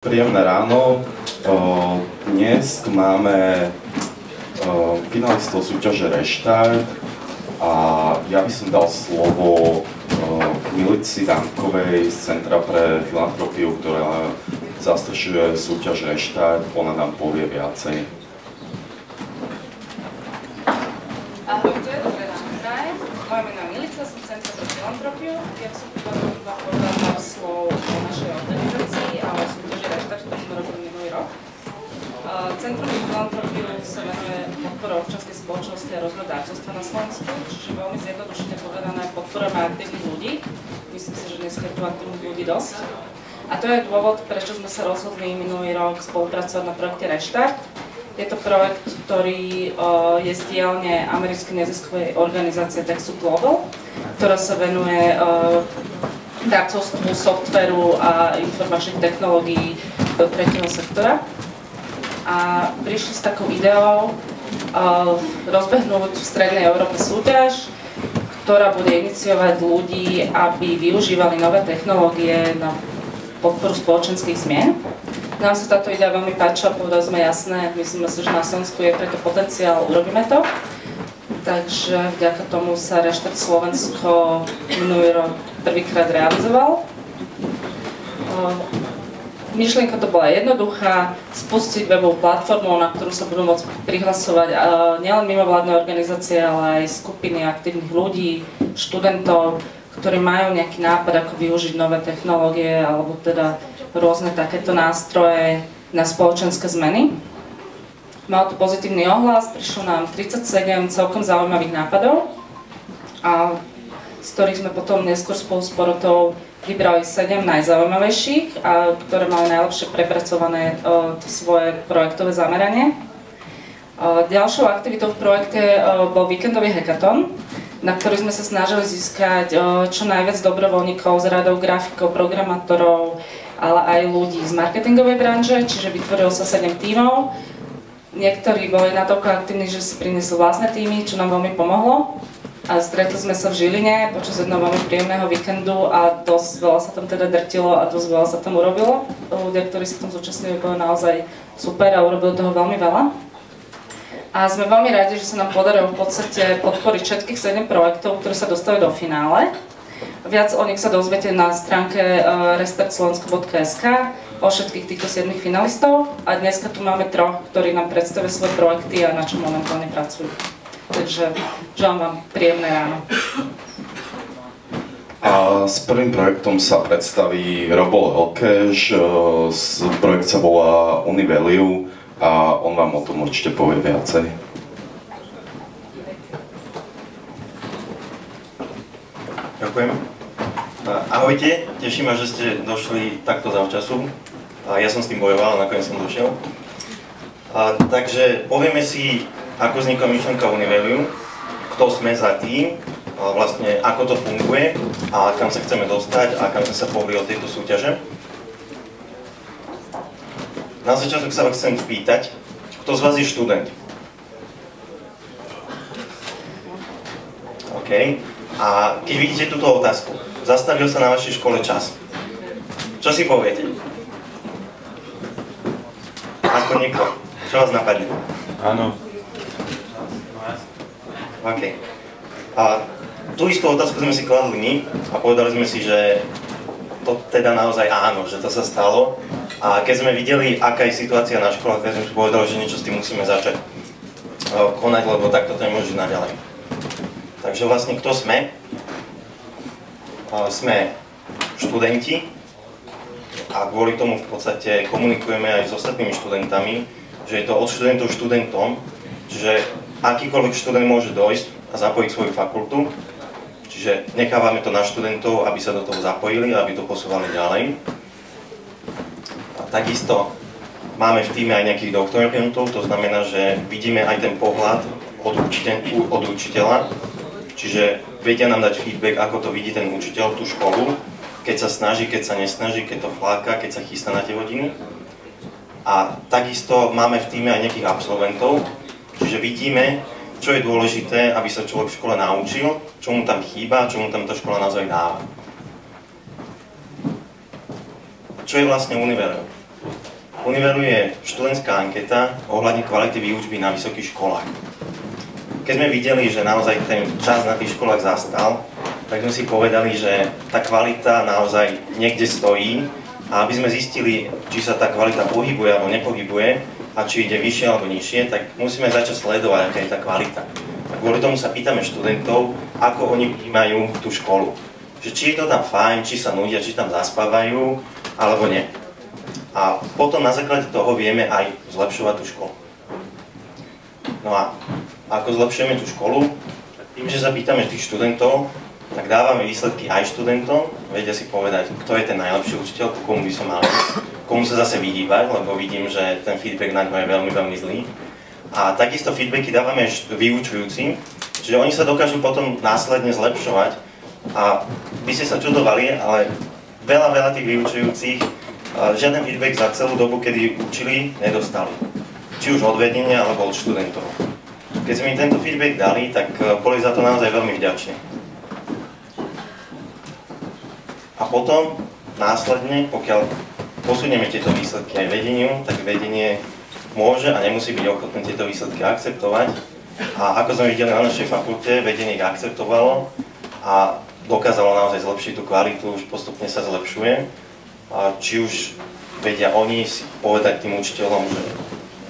Príjemné ráno. Dnes máme finalistov súťaže Reštart a ja by som dal slovo Milici Dankovej z Centra pre filantropiu, ktorá zastrešuje súťaž Reštart. Ona nám povie viacej. Ahojte, dobré ráno prajem. Moje meno je Milica, som Centra pre filantropiu. Ja som povedal pár slov o našej organizácii a o súťaži Reštart, ktorú sme robili minulý rok. Centrum pre filantropiu sa venuje podpore občianskej spoločnosti a rozvoj darcovstva na Slovensku, čiže veľmi zjednodušene povedané podporujeme aktívnych ľudí. Myslím si, že dnes je tu aktívnych ľudí dosť. A to je dôvod, prečo sme sa rozhodli minulý rok spolupracovať na projekte Reštart. Je to projekt, ktorý je z dielne americkej neziskovej organizácie Texu Global, ktorá sa venuje darcovstvu, softvéru a informačných technológií do tretieho sektora. A prišli s takou ideou rozbehnúť v Strednej Európe súťaž, ktorá bude iniciovať ľudí, aby využívali nové technológie na podporu spoločenských zmien. Nám sa táto idea veľmi páčila, povedali sme jasné, myslíme si, že na Slovensku je preto potenciál, urobíme to. Takže vďaka tomu sa Reštart Slovensko minulý rok prvýkrát realizoval. Myšlienka to bola jednoduchá, spustiť webovú platformu, na ktorú sa budú môcť prihlasovať nielen mimovládne organizácie, ale aj skupiny aktívnych ľudí, študentov, ktorí majú nejaký nápad, ako využiť nové technológie alebo teda rôzne takéto nástroje na spoločenské zmeny. Mal to pozitívny ohlas, prišlo nám 37 celkom zaujímavých nápadov, z ktorých sme potom neskôr spolu s porotou vybrali 7 najzaujímavejších, ktoré mali najlepšie prepracované svoje projektové zameranie. Ďalšou aktivitou v projekte bol víkendový hackathon, na ktorý sme sa snažili získať čo najviac dobrovoľníkov z radov grafikov, programátorov, ale aj ľudí z marketingovej branže, čiže vytvorilo sa 7 tímov. Niektorí boli natoľko aktívni, že si priniesli vlastné tímy, čo nám veľmi pomohlo. A stretli sme sa v Žiline počas jedného veľmi príjemného víkendu a dosť veľa sa tam teda drtilo a dosť veľa sa tam urobilo. Ľudia, ktorí sa tam zúčastnili, boli naozaj super a urobili toho veľmi veľa. A sme veľmi radi, že sa nám podarilo v podstate podporiť všetkých 7 projektov, ktoré sa dostali do finále. Viac o nich sa dozviete na stránke restartslovensko.sk o všetkých týchto 7 finalistov. A dneska tu máme 3, ktorí nám predstavia svoje projekty a na čom momentálne pracujú. Takže želám vám príjemné ráno. A s prvým projektom sa predstaví Robo Elkeš, projekt sa volá Univalue a on vám o tom určite povie viacej. Ďakujem. Ahojte, teším ma, že ste došli takto zavčasu. Ja som s tým bojoval, nakoniec som došiel. Takže povieme si, ako vznikla myšlienka Univalue, kto sme za tým, vlastne ako to funguje a kam sa chceme dostať a kam sme sa pohli od tejto súťaže. Na začiatok sa vás chcem spýtať, kto z vás je študent? OK. A keď vidíte túto otázku, zastavil sa na vašej škole čas. Čo si poviete? Aspoň niekto. Čo vás napadne? Áno. OK. A tú istú otázku sme si kladli my a povedali sme si, že to teda naozaj áno, že to sa stalo. A keď sme videli, aká je situácia na školách, tak sme si povedali, že niečo s tým musíme začať konať, lebo takto to nemôže naďalej. Takže vlastne kto sme? Sme študenti a kvôli tomu v podstate komunikujeme aj s ostatnými študentami, že je to od študentov študentom, že akýkoľvek študent môže dojsť a zapojiť svoju fakultu, čiže nechávame to na študentov, aby sa do toho zapojili, aby to posúvali ďalej. A takisto máme v týme aj nejakých doktorantov, to znamená, že vidíme aj ten pohľad od učiteľa, čiže vedia nám dať feedback, ako to vidí ten učiteľ, tú školu, keď sa snaží, keď sa nesnaží, keď to fláka, keď sa chystá na tie hodiny. A takisto máme v týme aj nejakých absolventov, čiže vidíme, čo je dôležité, aby sa človek v škole naučil, čo mu tam chýba, čo mu tam tá škola naozaj dáva. Čo je vlastne Univalue? Univeru je študentská anketa ohľadne kvality výučby na vysokých školách. Keď sme videli, že naozaj ten čas na tých školách zastal, tak sme si povedali, že tá kvalita naozaj niekde stojí a aby sme zistili, či sa tá kvalita pohybuje alebo nepohybuje a či ide vyššie alebo nižšie, tak musíme začať sledovať, aká je tá kvalita. A kvôli tomu sa pýtame študentov, ako oni vnímajú tú školu. Že či je to tam fajn, či sa nudia, či tam zaspávajú, alebo nie. A potom na základe toho vieme aj zlepšovať tú školu. No a ako zlepšujeme tú školu? Tým, že sa pýtame tých študentov, tak dávame výsledky aj študentom, vedia si povedať, kto je ten najlepší učiteľ, ku komu by som mal, komu sa zase vyhýbať, lebo vidím, že ten feedback na ňo je veľmi, veľmi zlý. A takisto feedbacky dávame vyučujúcim, čiže oni sa dokážu potom následne zlepšovať. A by ste sa čudovali, ale veľa tých vyučujúcich žiaden feedback za celú dobu, kedy učili, nedostali. Či už od vedenia, alebo od študentov. Keď sme im tento feedback dali, tak boli za to naozaj veľmi vďační. A potom, následne, pokiaľ posunieme tieto výsledky aj vedeniu, tak vedenie môže a nemusí byť ochotné tieto výsledky akceptovať. A ako sme videli na našej fakulte, vedenie ich akceptovalo a dokázalo naozaj zlepšiť tú kvalitu, už postupne sa zlepšuje. Či už vedia oni si povedať tým učiteľom, že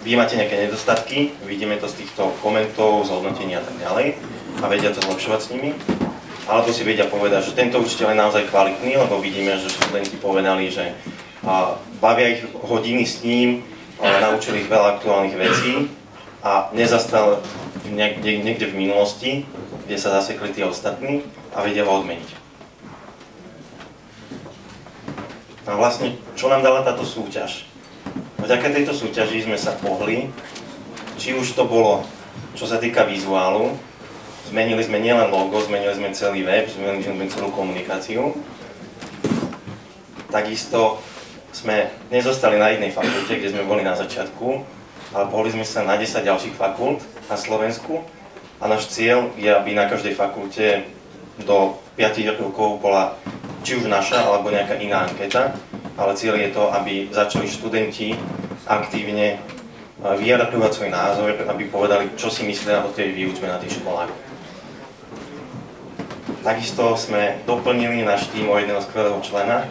vy máte nejaké nedostatky, vidíme to z týchto komentov, zhodnotení a tak ďalej a vedia to zlepšovať s nimi. Alebo si vedia povedať, že tento učiteľ je naozaj kvalitný, lebo vidíme, že študenti povedali, že bavia ich hodiny s ním, naučili ich veľa aktuálnych vecí a nezastal niekde v minulosti, kde sa zasekli tí ostatní a vedia ho odmeniť. A vlastne, čo nám dala táto súťaž? Vďaka tejto súťaži sme sa pohli, či už to bolo, čo sa týka vizuálu, zmenili sme nielen logo, zmenili sme celý web, zmenili sme celú komunikáciu. Takisto sme nezostali na jednej fakulte, kde sme boli na začiatku, ale pohli sme sa na 10 ďalších fakult na Slovensku a náš cieľ je, aby na každej fakulte do 5 rokov bola či už naša, alebo nejaká iná anketa, ale cieľ je to, aby začali študenti aktívne vyjadrovať svoj názor, aby povedali, čo si myslia o tej výučbe na tých školách. Takisto sme doplnili náš tím o jedného skvelého člena,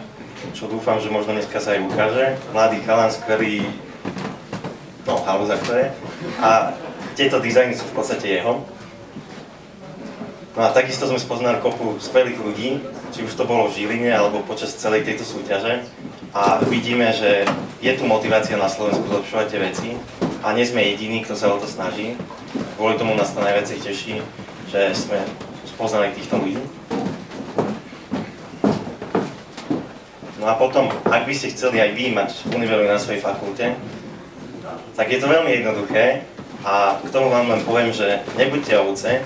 čo dúfam, že možno dneska sa aj ukáže. Mladý chalan, skvelý, no halúzak to je. A tieto dizajny sú v podstate jeho. No a takisto sme spoznali kopu skvelých ľudí, či už to bolo v Žiline, alebo počas celej tejto súťaže. A vidíme, že je tu motivácia na Slovensku zlepšovať tie veci. A nie sme jediní, kto sa o to snaží. Kvôli tomu nás to najviac teší, že sme spoznali týchto ľudí. No a potom, ak by ste chceli aj vy mať Univeru na svojej fakulte, tak je to veľmi jednoduché. A k tomu vám len poviem, že nebuďte ovce,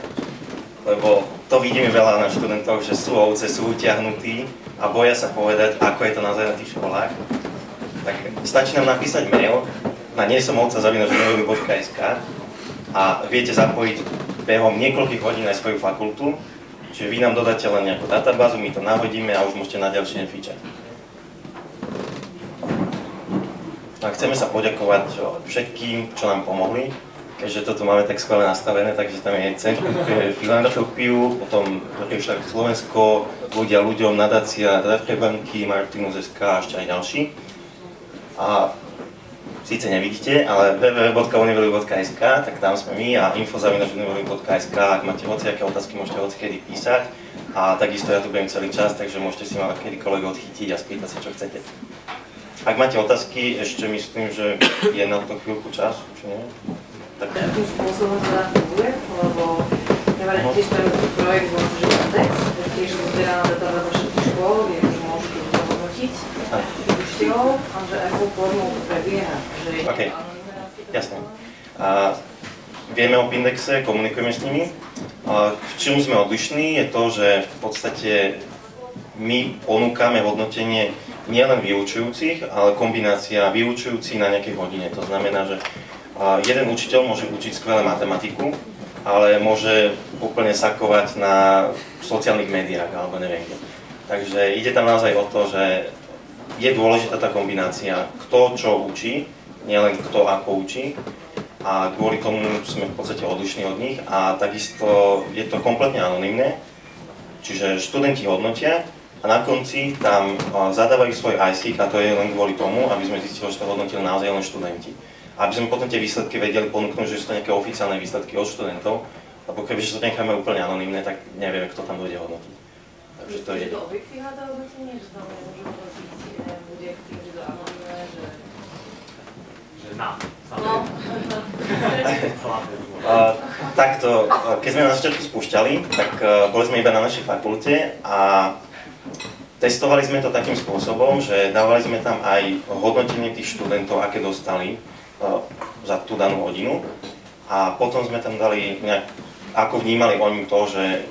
lebo to vidíme veľa na študentoch, že sú ovce, sú utiahnutí a boja sa povedať, ako je to naozaj na tých školách. Tak stačí nám napísať mail na niesomovca@univeru.sk a viete zapojiť behom niekoľkých hodín aj svoju fakultu, čiže vy nám dodáte len nejakú databázu, my to nahodíme a už môžete na ďalšie nefíčať. A chceme sa poďakovať všetkým, čo nám pomohli, keďže toto máme tak skvelé nastavené, takže tam je Centrum pre filantropiu, potom Riešak Slovensko, ľudia ľuďom, nadácia Dávke banky, Martinus.sk a ešte aj ďalší. A síce nevidíte, ale www.univeru.sk, tak tam sme my a info@univeru.sk, ak máte hociaké otázky, môžete hocikedy písať. A takisto ja tu budem celý čas, takže môžete si ma kedykoľvek odchytiť a spýtať sa, čo chcete. Ak máte otázky, ešte myslím, že je na to chvíľku čas, či nie? Tak. Akým spôsobom to dá funguje? Lebo ja tiež tam projekt volá sa, že Index, tiež zbiera na databáze všetkých škôl, kde môžete hodnotiť učiteľov, a že akou formou to prebieha. OK, jasné. Vieme o Pindexe, komunikujeme s nimi. V čom sme odlišní je to, že v podstate my ponúkame hodnotenie nielen vyučujúcich, ale kombinácia vyučujúcich na nejakej hodine. To znamená, že jeden učiteľ môže učiť skvelé matematiku, ale môže úplne sakovať na sociálnych médiách alebo neviem kde. Takže ide tam naozaj o to, že je dôležitá tá kombinácia, kto čo učí, nielen kto ako učí. A kvôli tomu sme v podstate odlišní od nich a takisto je to kompletne anonymné. Čiže študenti hodnotia a na konci tam zadávajú svoj IC a to je len kvôli tomu, aby sme zistili, že to hodnotili naozaj len študenti. Aby sme potom tie výsledky vedeli ponúknuť, že sú to nejaké oficiálne výsledky od študentov, lebo kebyže to necháme úplne anonymné, tak nevieme, kto tam dojde hodnotiť. Takže to je... Je to objektívne to hodnotenie, že tam nemôže hodnotiť bude tým, že to anonymné, že... Takto, keď sme na začiatku spúšťali, tak boli sme iba na našej fakulte a testovali sme to takým spôsobom, že dávali sme tam aj hodnotenie tých študentov, aké dostali za tú danú hodinu a potom sme tam dali nejak, ako vnímali oni to, že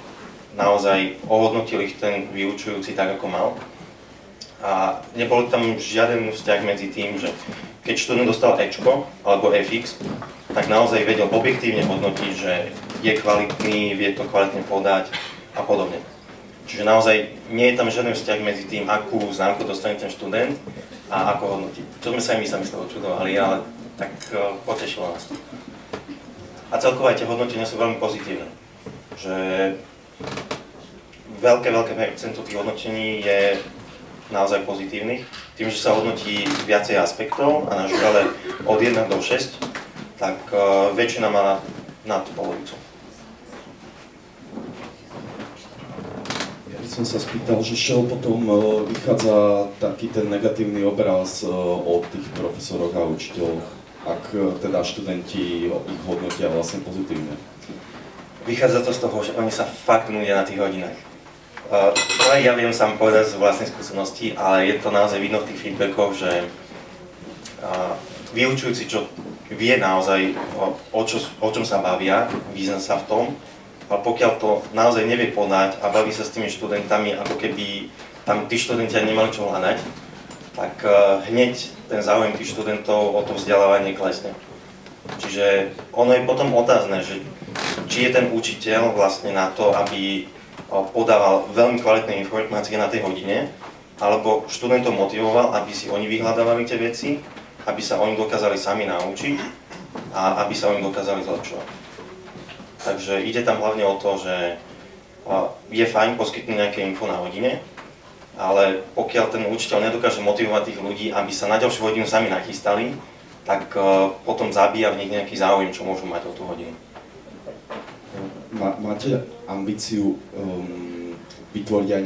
naozaj ohodnotili ich ten vyučujúci tak, ako mal. A nebol tam žiaden vzťah medzi tým, že keď študent dostal Ečko alebo FX, tak naozaj vedel objektívne hodnotiť, že je kvalitný, vie to kvalitne podať a podobne. Čiže naozaj nie je tam žiaden vzťah medzi tým, akú známku dostane ten študent a ako hodnotí. Čo sme sa aj my sami z toho čudovali, ale tak potešilo nás to. A celkovo aj tie hodnotenia sú veľmi pozitívne. Že veľké percento tých hodnotení je naozaj pozitívnych. Tým, že sa hodnotí viacej aspektov a na žurale od 1 do 6, tak väčšina má nad polovicu. Ja by som sa spýtal, že čo potom vychádza taký ten negatívny obraz o tých profesoroch a učiteľoch, ak teda študenti ich hodnotia vlastne pozitívne? Vychádza to z toho, že oni sa fakt nudia na tých hodinách. Ja viem sám povedať z vlastnej skúsenosti, ale je to naozaj vidno v tých feedbackoch, že vyučujúci, čo vie naozaj, o čom sa bavia, vyzná sa v tom, ale pokiaľ to naozaj nevie podať a baví sa s tými študentami, ako keby tam tí študenti nemali čo hľadať, tak hneď ten záujem tých študentov o to vzdelávanie klesne. Čiže ono je potom otázne, že či je ten učiteľ vlastne na to, aby podával veľmi kvalitné informácie na tej hodine, alebo študentov motivoval, aby si oni vyhľadávali tie veci, aby sa oni dokázali sami naučiť a aby sa oni dokázali zlepšovať. Takže ide tam hlavne o to, že je fajn poskytnúť nejaké info na hodine, ale pokiaľ ten učiteľ nedokáže motivovať tých ľudí, aby sa na ďalšiu hodinu sami nachystali, tak potom zabíja v nich nejaký záujem, čo môžu mať o tú hodinu. Máte ambíciu vytvoriť aj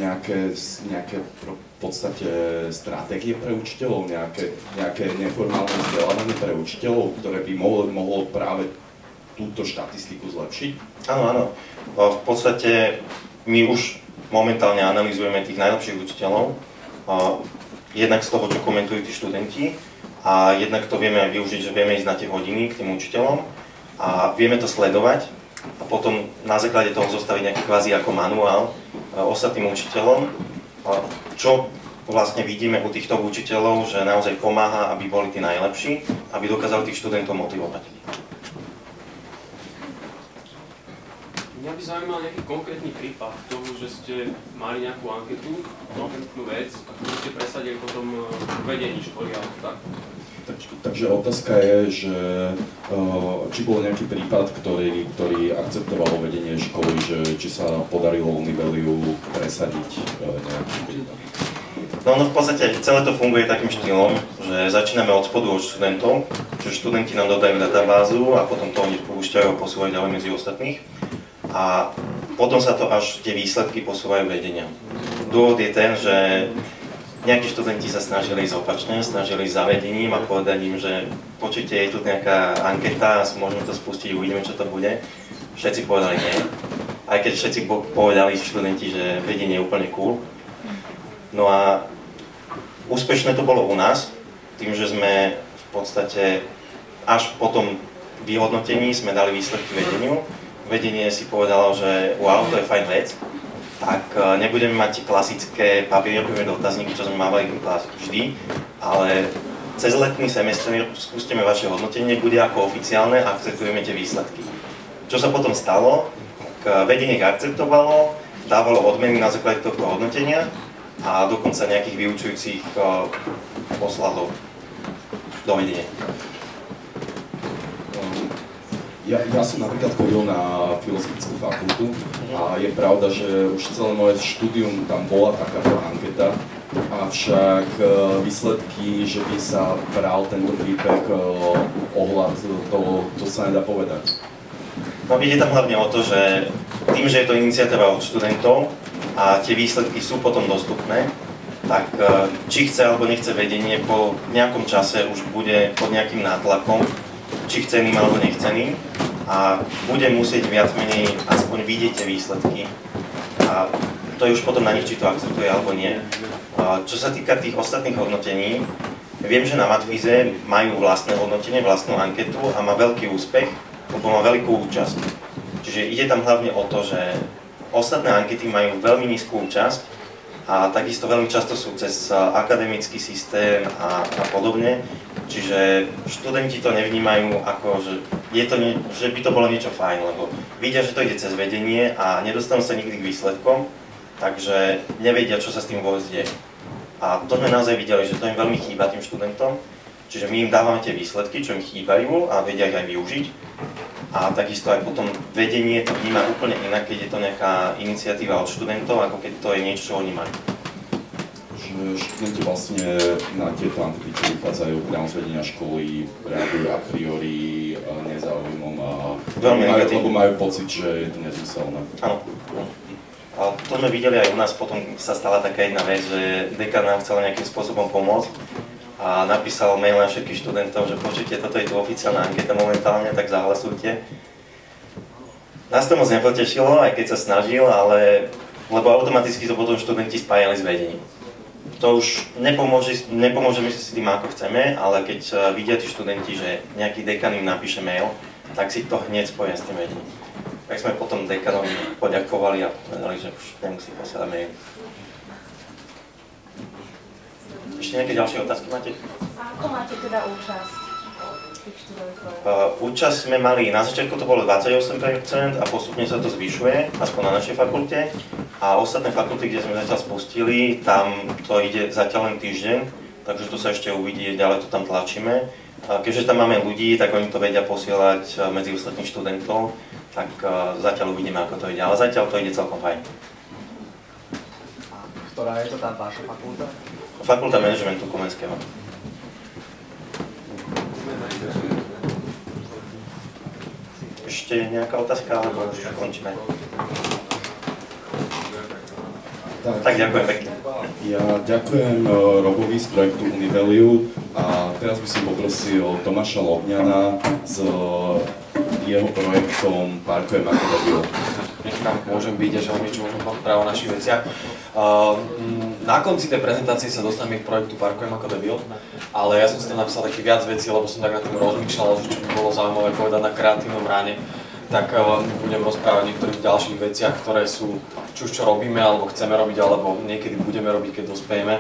nejaké v podstate stratégie pre učiteľov, nejaké neformálne vzdelávanie pre učiteľov, ktoré by mohlo práve túto štatistiku zlepšiť? Áno. V podstate my už momentálne analyzujeme tých najlepších učiteľov, jednak z toho, čo komentujú tí študenti, a jednak to vieme aj využiť, že vieme ísť na tie hodiny k tým učiteľom a vieme to sledovať. A potom na základe toho zostaviť nejaký kvázi ako manuál ostatným učiteľom, čo vlastne vidíme u týchto učiteľov, že naozaj pomáha, aby boli tí najlepší, aby dokázali tých študentov motivovať. Mňa by zaujímal nejaký konkrétny prípad toho, že ste mali nejakú anketu, konkrétnu vec, a ktorú ste presadili potom v vedení školy alebo tak. Takže otázka je, že či bol nejaký prípad, ktorý akceptovalo vedenie školy, že či sa podarilo Univeliu presadiť nejaký prípad. No v podstate celé to funguje takým štýlom, že začíname od spodu od študentov, že študenti nám dodajú databázu a potom to oni púšťajú a posúvajú ďalej medzi ostatných. A potom sa to až tie výsledky posúvajú vedeniam. Dôvod je ten, že nejakí študenti sa snažili ísť opačne, snažili ísť za vedením a povedať im, že počujte, je tu nejaká anketa, môžeme to spustiť, uvidíme, čo to bude. Všetci povedali nie. Aj keď všetci povedali študenti, že vedenie je úplne cool. No a úspešné to bolo u nás, tým, že sme v podstate až po tom vyhodnotení sme dali výsledky vedeniu. Vedenie si povedalo, že wow, to je fajn vec. Tak nebudeme mať klasické papierové dotazníky, čo sme mávali vždy, ale cez letný semestr spustíme vaše hodnotenie, bude ako oficiálne a akceptujeme tie výsledky. Čo sa potom stalo, tak vedenie ich akceptovalo, dávalo odmeny na základe tohto hodnotenia a dokonca nejakých vyučujúcich poslal do vedenia. Ja som napríklad chodil na filozofickú fakultu a je pravda, že už celé moje štúdium tam bola takáto anketa, avšak výsledky, že by sa bral tento feedback ohľad, to sa nedá povedať. No ide tam hlavne o to, že tým, že je to iniciatíva od študentov a tie výsledky sú potom dostupné, tak či chce alebo nechce vedenie, po nejakom čase už bude pod nejakým nátlakom, či chceným alebo nechceným, a bude musieť viac menej aspoň vidieť tie výsledky. A to je už potom na nich, či to akceptuje alebo nie. Čo sa týka tých ostatných hodnotení, viem, že na Matvíze majú vlastné hodnotenie, vlastnú anketu a má veľký úspech, lebo má veľkú účasť. Čiže ide tam hlavne o to, že ostatné ankety majú veľmi nízku účasť a takisto veľmi často sú cez akademický systém a podobne. Čiže študenti to nevnímajú ako, že by to bolo niečo fajn, lebo vidia, že to ide cez vedenie a nedostanú sa nikdy k výsledkom, takže nevedia, čo sa s tým vôbec deje. A to sme naozaj videli, že to im veľmi chýba tým študentom, čiže my im dávame tie výsledky, čo im chýbajú a vedia ich aj využiť. A takisto aj potom vedenie to vníma úplne inak, keď je to nejaká iniciatíva od študentov, ako keď to je niečo, čo oni majú. Študenti vlastne na tieto ankety, čo vychádzajú priamo z vedenia školy, reagujú a priori nezáujmom lebo majú pocit, že je to nezmyselné. Áno. A to sme videli aj u nás, potom sa stala taká jedna vec, že dekan nám chcel nejakým spôsobom pomôcť a napísal mail na všetkých študentov, že počujte, toto je tu oficiálna anketa momentálne, tak zahlasujte. Nás to moc nepotešilo, aj keď sa snažil, lebo automaticky to potom študenti spájali s vedením. To už nepomôžeme si s tým, ako chceme, ale keď vidia tí študenti, že nejaký dekan im napíše mail, tak si to hneď spoja s tým vedením. Tak sme potom dekanovi poďakovali a povedali, že už nemusí posielať mail. Ešte nejaké ďalšie otázky máte? A ako máte teda účasť tých študentov? Účasť sme mali, na začiatku to bolo 28% a postupne sa to zvyšuje, aspoň na našej fakulte. A ostatné fakulty, kde sme zatiaľ spustili, tam to ide zatiaľ len týždeň, takže to sa ešte uvidí, ďalej to tam tlačíme. Keďže tam máme ľudí, tak oni to vedia posielať medzi ostatných študentov, tak zatiaľ uvidíme, ako to ide, ale zatiaľ to ide celkom fajn. A ktorá je to tá vaša fakulta? Fakulta managementu Komenského. Ešte nejaká otázka, alebo už končíme? Tak ďakujem pekne. Ja ďakujem Robovi z projektu Univeliu a teraz by som poprosil Tomáša Lobňana s jeho projektom Parkujem ako debil. Nech tam môžem byť a že vám niečo môžem povedať o našich veciach. Na konci tej prezentácie sa dostaneme k projektu Parkujem ako debil, ale ja som si tam napísal taký viac vecí, lebo som tak nad tým rozmýšľal, že čo by bolo zaujímavé povedať na kreatívnom ráne. Tak budem rozprávať o niektorých ďalších veciach, ktoré sú, či už čo robíme, alebo chceme robiť, alebo niekedy budeme robiť, keď dospejeme.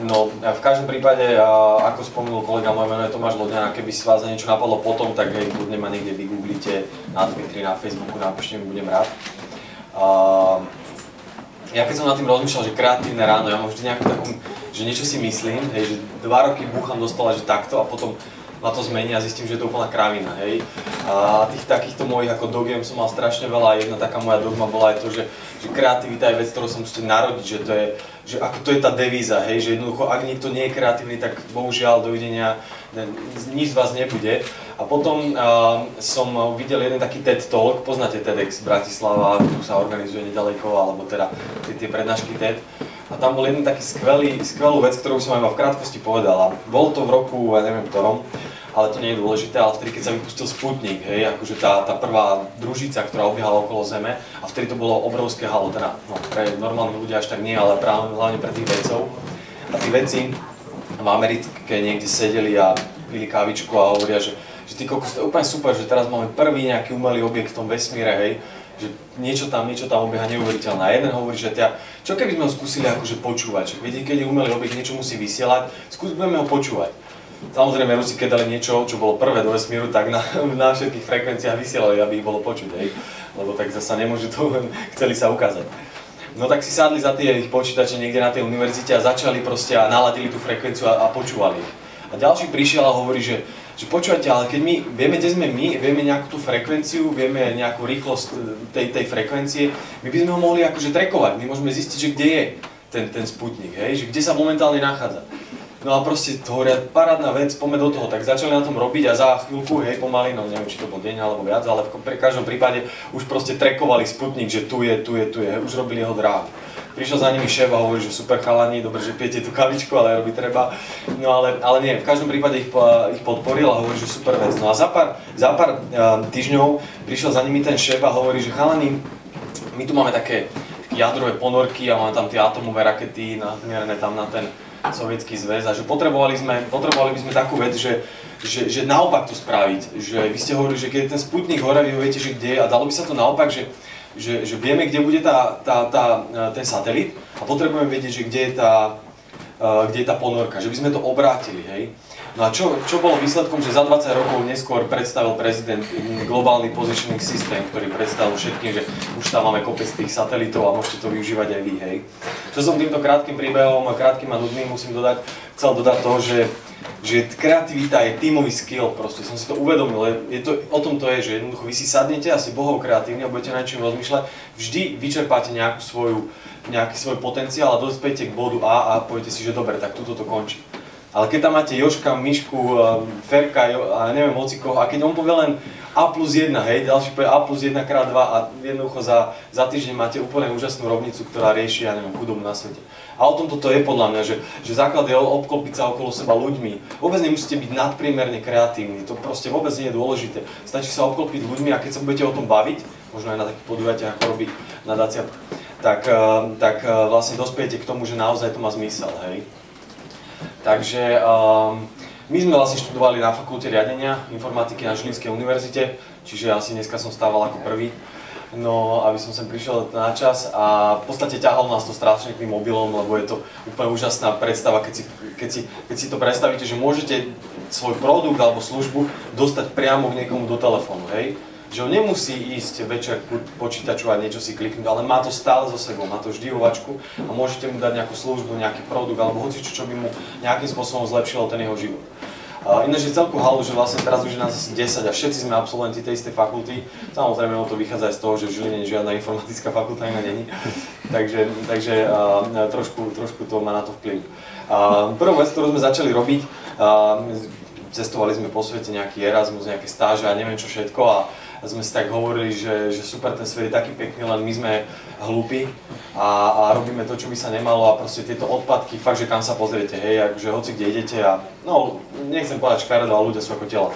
No, v každom prípade, ako spomenul kolega, moje meno je Tomáš Lodňan, a keby si vás za niečo napadlo potom, tak kľudne ma niekde vygooglite na Twitteri, na Facebooku, napíšte mi, budem rád. Ja keď som nad tým rozmýšľal, že kreatívne ráno, ja mám vždy nejakú takú, že niečo si myslím, hej, že 2 roky búcham do stola, že takto, a potom ma to zmení a zistím, že je to úplná kravina, hej. A tých takýchto mojich ako dogiem som mal strašne veľa a jedna taká moja dogma bola aj to, že kreativita je vec, ktorú som musel narodiť, že to je, že ako to je tá devíza, hej, že jednoducho, ak niekto nie je kreatívny, tak bohužiaľ dovidenia, nič z vás nebude. A potom som videl jeden taký TED Talk, poznáte TEDx Bratislava, tu sa organizuje nedaleko, alebo teda tie prednášky TED. A tam bol jeden taký skvelú vec, ktorú som aj v krátkosti povedala. Bolo to v roku, ja neviem ktorom, ale to nie je dôležité, ale vtedy, keď sa vypustil Sputnik, hej, akože tá prvá družica, ktorá obiehala okolo Zeme, a vtedy to bolo obrovské halo, teda, no, pre normálnych ľudí až tak nie, ale práve hlavne pre tých vedcov. A tí vedci v Amerike niekde sedeli a pili kávičku a hovoria, že ty kokos, to je úplne super, že teraz máme prvý nejaký umelý objekt v tom vesmíre, hej, že niečo tam obieha neuveriteľné. A jeden hovorí, že čo keby sme ho skúsili akože počúvať, že viete, keď je umelý objekt, niečo musí vysielať, budeme ho počúvať. Samozrejme, Rusi keď dali niečo, čo bolo prvé do vesmíru, tak na všetkých frekvenciách vysielali, aby ich bolo počuť, hej. Lebo tak zasa nemôžu to, chceli sa ukázať. No tak si sadli za tie ich počítače niekde na tej univerzite a začali proste a naladili tú frekvenciu a počúvali ich. A ďalší prišiel a hovorí, že počúvate, ale keď my vieme, kde sme my, vieme nejakú tú frekvenciu, vieme nejakú rýchlosť tej frekvencie, my by sme ho mohli akože trackovať, my môžeme zistiť, že kde je ten Sputnik, hej, že kde sa momentálne nachádza. No a proste to hovoria, parádna vec, poďme do toho, tak začali na tom robiť a za chvíľku, hej, pomaly, no neviem, či to bol deň alebo viac, ale pri každom prípade už proste trackovali Sputnik, že tu je, už robili jeho dráhu. Prišiel za nimi šéf a hovorí, že super chalani, dobre, že pijete tú kavičku, ale robiť treba. No ale nie, v každom prípade ich podporil a hovorí, že super vec. No a za pár týždňov prišiel za nimi ten šéf a hovorí, že chalani, my tu máme také jadrové ponorky a máme tam tie atomové rakety namierené tam na ten Sovietský zväz a že potrebovali by sme takú vec, že naopak to spraviť. Že vy ste hovorili, že keď je ten Sputnik hore, vy viete, že kde je a dalo by sa to naopak, že vieme, kde bude ten satelit a potrebujeme vedieť, že kde je tá ponorka, že by sme to obrátili, hej. No a čo bolo výsledkom, že za 20 rokov neskôr predstavil prezident globálny positioning systém, ktorý predstavil všetkým, že už tam máme kopec tých satelitov a môžete to využívať aj vy, hej. Čo som týmto krátkym príbehom, krátkym a nudným chcel dodať to, že kreativita je tímový skill, proste som si to uvedomil, o tom to je, že jednoducho vy si sadnete asi bohov kreatívne a budete nad čím rozmýšľať, vždy vyčerpáte nejaký svoj potenciál a dospejete k bodu A a poviete si, že dobre, tak tuto to končí. Ale keď tam máte Jožka, Myšku, Ferka a neviem hocikoho, a keď on povie len A+1, hej, ďalší povie A+1 krát 2 a jednoducho za týždeň máte úplne úžasnú rovnicu, ktorá rieši, ja neviem, chudobu na svete. A o tom toto je podľa mňa, že základ je obklopiť sa okolo seba ľuďmi. Vôbec nemusíte byť nadpriemerne kreatívni, to proste vôbec nie je dôležité. Stačí sa obklopiť ľuďmi a keď sa budete o tom baviť, možno aj na takých podujatiach, ako robí nadácia, tak vlastne dospiete k tomu, že naozaj to má zmysel, hej. Takže my sme vlastne študovali na fakulte riadenia informatiky na Žilinskej univerzite, čiže asi dneska som stával ako prvý, no aby som sem prišiel na čas a v podstate ťahalo nás to strašne tým mobilom, lebo je to úplne úžasná predstava, keď si to predstavíte, že môžete svoj produkt alebo službu dostať priamo k niekomu do telefónu, hej? Že on nemusí ísť večer k počítaču a niečo si kliknúť, ale má to stále so sebou, má to vždy uvačku a môžete mu dať nejakú službu, nejaký produkt alebo hocičo, čo by mu nejakým spôsobom zlepšilo ten jeho život. Ináč je celku halu, že vlastne teraz už je nás asi 10 a všetci sme absolventi tej istej fakulty. Samozrejme, to vychádza aj z toho, že v Žiline žiadna informatická fakulta iná není. Takže trošku to má na to vplyv. Prvú vec, ktorú sme začali robiť, cestovali sme po svete, nejaký Erasmus, nejaké stáže a neviem čo všetko a sme si tak hovorili, že super, ten svet je taký pekný, len my sme hlúpi a robíme to, čo by sa nemalo a proste tieto odpadky, fakt, že kam sa pozriete, hej, akože hoci kde idete a no, nechcem povedať škaredo, ale ľudia sú ako tela,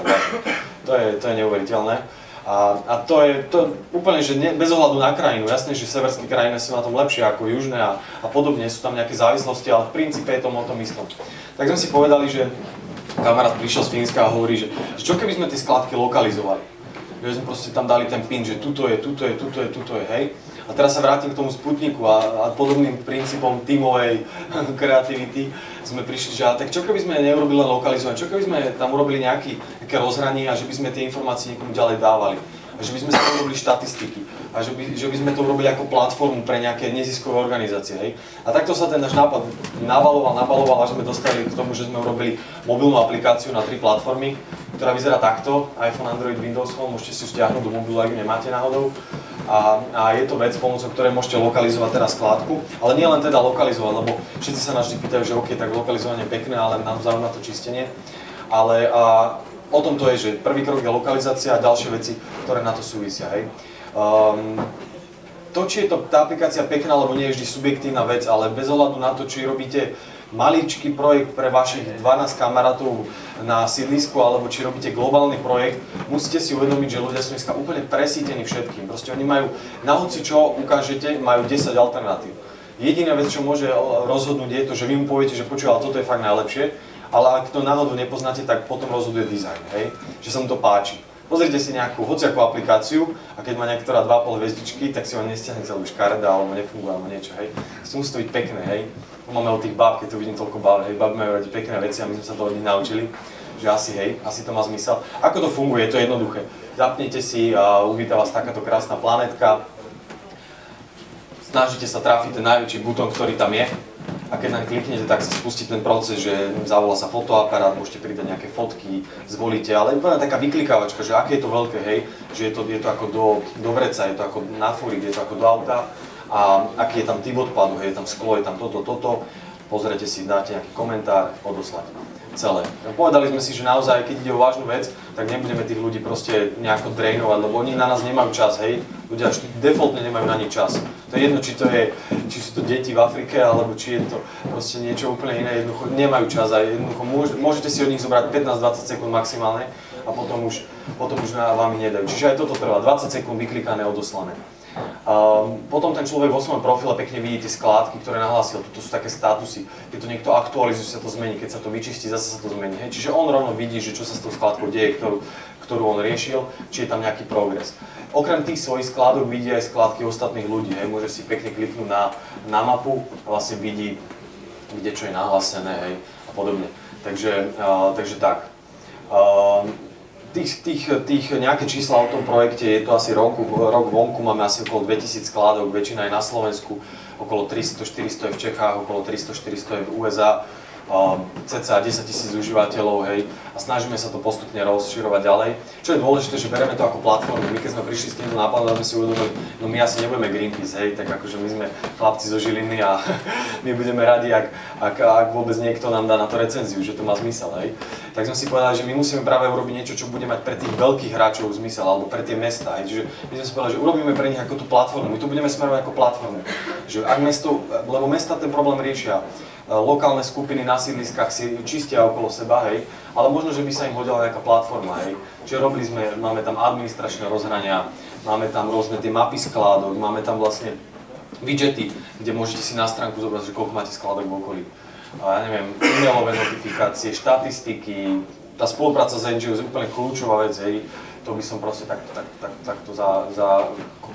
to je neuveriteľné. A to je úplne, že bez ohľadu na krajinu, jasné, že severské krajiny sú na tom lepšie ako južné a podobne, sú tam nejaké závislosti, ale v princípe je to o tom istom. Tak sme si povedali, že kamarát prišiel z Fínska a hovorí, že čo keby sme tie skladky lokalizovali. Že sme proste tam dali ten pin, že tuto je, hej. A teraz sa vrátim k tomu Sputniku a podobným princípom tímovej kreativity sme prišli, že tak čo keby sme neurobili len lokalizovanie, čo keby sme tam urobili nejaké rozhranie a že by sme tie informácie niekomu ďalej dávali. A že by sme sa urobili štatistiky a že by sme to urobili ako platformu pre nejaké neziskové organizácie, hej. A takto sa ten náš nápad nabaloval, až sme dostali k tomu, že sme urobili mobilnú aplikáciu na 3 platformy, ktorá vyzerá takto, iPhone, Android, Windows Phone, môžete si ju stiahnuť do mobilu, ak ju nemáte náhodou. A je to vec, pomocou ktorej môžete lokalizovať teraz skladku, ale nie len teda lokalizovať, lebo všetci sa nás vždy pýtajú, že OK, tak lokalizovanie je pekné, ale nám zaujíma to čistenie. Ale o tom to je, že prvý krok je lokalizácia a ďalšie veci, ktoré na to súvisia, hej. To, či je tá aplikácia pekná, alebo nie je vždy subjektívna vec, ale bez ohľadu na to, či robíte maličký projekt pre vašich 12 kamarátov na sídlisku, alebo či robíte globálny projekt, musíte si uvedomiť, že ľudia sú dneska úplne presýtení všetkým. Proste oni majú, na hoci čo ukážete, majú 10 alternatív. Jediná vec, čo môže rozhodnúť, je to, že vy mu poviete, že počúva, toto je fakt najlepšie, ale ak to náhodou nepoznáte, tak potom rozhoduje dizajn, hej? Že sa mu to páči. Pozrite si nejakú hociakú aplikáciu a keď má niektorá 2,5 hviezdičky, tak si ho nestiahne celú škareda alebo nefunguje alebo niečo, hej? Musí to byť pekné, hej? Máme od tých báb, keď tu vidím toľko báb, hej, báby majú radi pekné veci a my sme sa to od nich naučili, že asi to má zmysel. Ako to funguje, je to jednoduché. Zapnete si a uvíta vás takáto krásna planetka. snažíte sa trafiť ten najväčší butón, ktorý tam je. A keď tam kliknete, tak sa spustí ten proces, že zavolá sa fotoaparát, môžete pridať nejaké fotky, zvolíte, ale úplne taká vyklikávačka, že aké je to veľké, hej, že je to ako do vreca, je to ako na fúrik, je to ako do auta a aký je tam typ odpadu, hej, je tam sklo, je tam toto, pozrite si, dáte nejaký komentár, odoslať. Celé. Povedali sme si, že naozaj, keď ide o vážnu vec, tak nebudeme tých ľudí proste nejako drainovať, lebo oni na nás nemajú čas, hej. Ľudia defaultne nemajú na nich čas. To je jedno, či sú to deti v Afrike, alebo či je to proste niečo úplne iné, jednoducho nemajú čas a jednoducho môžete si od nich zobrať 15-20 sekúnd maximálne a potom už vám ich nedajú. Čiže aj toto trvá 20 sekúnd vyklikané, odoslané. Potom ten človek vo svojom profile pekne vidí tie skládky, ktoré nahlásil. Toto sú také statusy. Keď to niekto aktualizuje, sa to zmení, keď sa to vyčistí, zase sa to zmení. Hej. Čiže on rovno vidí, že čo sa s tou skládkou deje, ktorú on riešil, či je tam nejaký progres. Okrem tých svojich skládok vidí aj skládky ostatných ľudí. Hej. Môže si pekne kliknúť na mapu a vlastne vidí, kde čo je nahlásené, hej, a podobne. Takže tak. Tých nejaké čísla o tom projekte, je to asi rok vonku, máme asi okolo 2000 skládok, väčšina je na Slovensku, okolo 300-400 je v Čechách, okolo 300-400 je v USA, cca 10 000 užívateľov, hej, a snažíme sa to postupne rozširovať ďalej. Čo je dôležité, že bereme to ako platformu. My keď sme prišli s týmto nápadom, sme si uvedomili, no my asi nebudeme Greenpeace, hej, tak akože my sme chlapci zo Žiliny a my budeme radi, ak vôbec niekto nám dá na to recenziu, že to má zmysel, hej. Tak sme si povedali, že my musíme práve urobiť niečo, čo bude mať pre tých veľkých hráčov zmysel, alebo pre tie mestá, hej. Čiže my sme si povedali, že urobíme pre nich ako tú platformu, my to budeme smerovať ako platformu. Že ak lebo mestá ten problém riešia. Lokálne skupiny na sídliskách si čistia okolo seba, hej, ale možno, že by sa im hodila nejaká platforma, hej. Čiže máme tam administračné rozhrania, máme tam rôzne tie mapy skládok, máme tam vlastne widgety, kde môžete si na stránku zobrať, že koľko máte skládok v okolí. Ja neviem, e-mailové notifikácie, štatistiky, tá spolupráca s NGO je úplne kľúčová vec, hej. To by som proste takto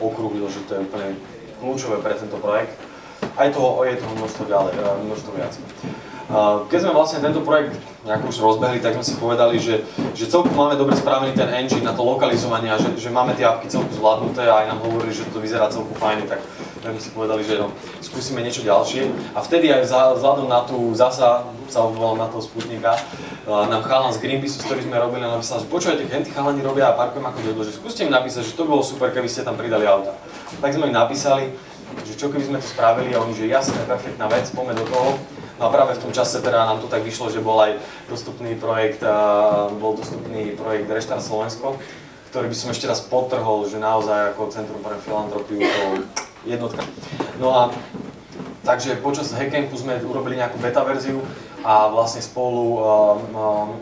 okrúhlil, že to je úplne kľúčové pre tento projekt. A je toho množstvo viac. Keď sme vlastne tento projekt nejak už rozbehli, tak sme si povedali, že celkom máme dobre spravený ten engine na to lokalizovanie a že máme tie apky celku zvládnuté a aj nám hovorili, že to vyzerá celku fajne, tak sme si povedali, že skúsime niečo ďalšie. A vtedy aj vzhľadom na tú sa obvolal na toho Sputnika, nám chalan z Greenpeace, s ktorým sme robili, napísal, že počujete, tí chalani robia a parkujem ako dedo, že skúste im napísať, že to bolo super, keby ste tam pridali auta. Tak sme im napísali, že čo keby sme to spravili a oni, že jasné, perfektná vec, poďme do toho. No a práve v tom čase teda nám to tak vyšlo, že bol aj dostupný projekt Reštart Slovensko, ktorý by som ešte raz podtrhol, že naozaj ako Centrum pre filantropiu to jednotka. No a takže počas Hackcampu sme urobili nejakú beta verziu a vlastne spolu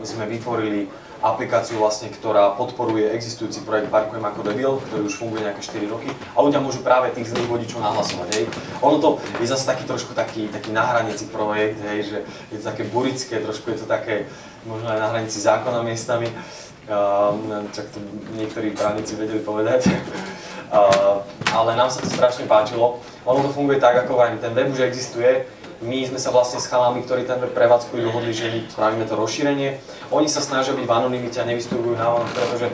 sme vytvorili aplikáciu, vlastne, ktorá podporuje existujúci projekt Parkujem ako debil, ktorý už funguje nejaké 4 roky a ľudia môžu práve tých zlých vodičov nahlasovať, hej. Ono to je zase trošku taký na hranici projekt, hej, že je to také burické, trošku je to také možno aj na hranici zákona miestami, čak to niektorí právnici vedeli povedať, ale nám sa to strašne páčilo. Ono to funguje tak, ako aj ten web už existuje. My sme sa vlastne s chalami, ktorí ten web prevádzkujú, dohodli, že spravíme to rozšírenie. Oni sa snažia byť v anonymite a nevystupujú na von, pretože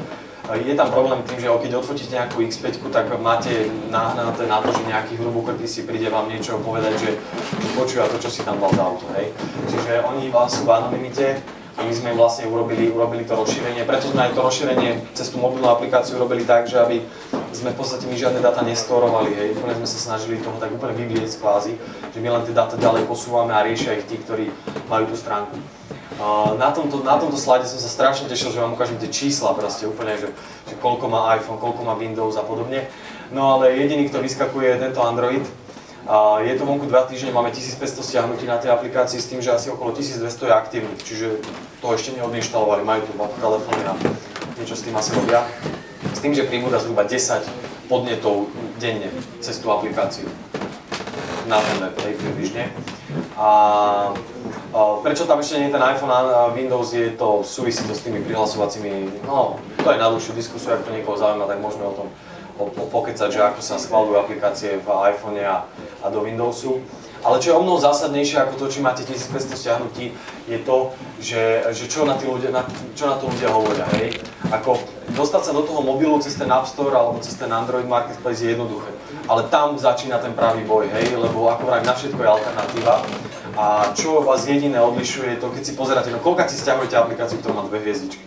je tam problém tým, že keď odfotíte nejakú X5, tak máte nahnaté na to, že nejaký hrubokrtý si príde vám niečo povedať, že počúva to, čo si tam dal za auto, hej. Čiže oni sú v anonymite a my sme im vlastne urobili to rozšírenie. Preto sme aj to rozšírenie cez tú mobilnú aplikáciu robili tak, že aby sme v podstate my žiadne dáta nestorovali, hej. Úplne sme sa snažili toho tak úplne vybliecť kvázi, že my len tie dáta ďalej posúvame a riešia ich tí, ktorí majú tú stránku. Na tomto slide som sa strašne tešil, že vám ukážem tie čísla proste úplne, že koľko má iPhone, koľko má Windows a podobne. No ale jediný, kto vyskakuje, je tento Android. Je to vonku 2 týždne, máme 1500 stiahnutí na tej aplikácii s tým, že asi okolo 1200 je aktívnych, čiže to ešte neodinštalovali, majú tu telefóny a niečo s tým asi robia. S tým, že pribúda zhruba 10 podnetov denne cez tú aplikáciu na ten web, približne. A prečo tam ešte nie je ten iPhone a Windows, súvisí to s tými prihlasovacími, no to je na dlhšiu diskusiu, ak to niekoho zaujíma, tak môžeme o tom pokecať, že ako sa schvaľujú aplikácie v iPhone a do Windowsu. Ale čo je omnoho zásadnejšie ako to, či máte 1500 stiahnutí, je to, že čo na to ľudia hovoria, hej. Ako dostať sa do toho mobilu cez ten App Store alebo cez ten Android Marketplace je jednoduché. ale tam začína ten pravý boj, hej, lebo ako vraj na všetko je alternatíva. A čo vás jediné odlišuje, to keď si pozeráte, no koľka si stiahujete aplikáciu, ktorá má 2 hviezdičky.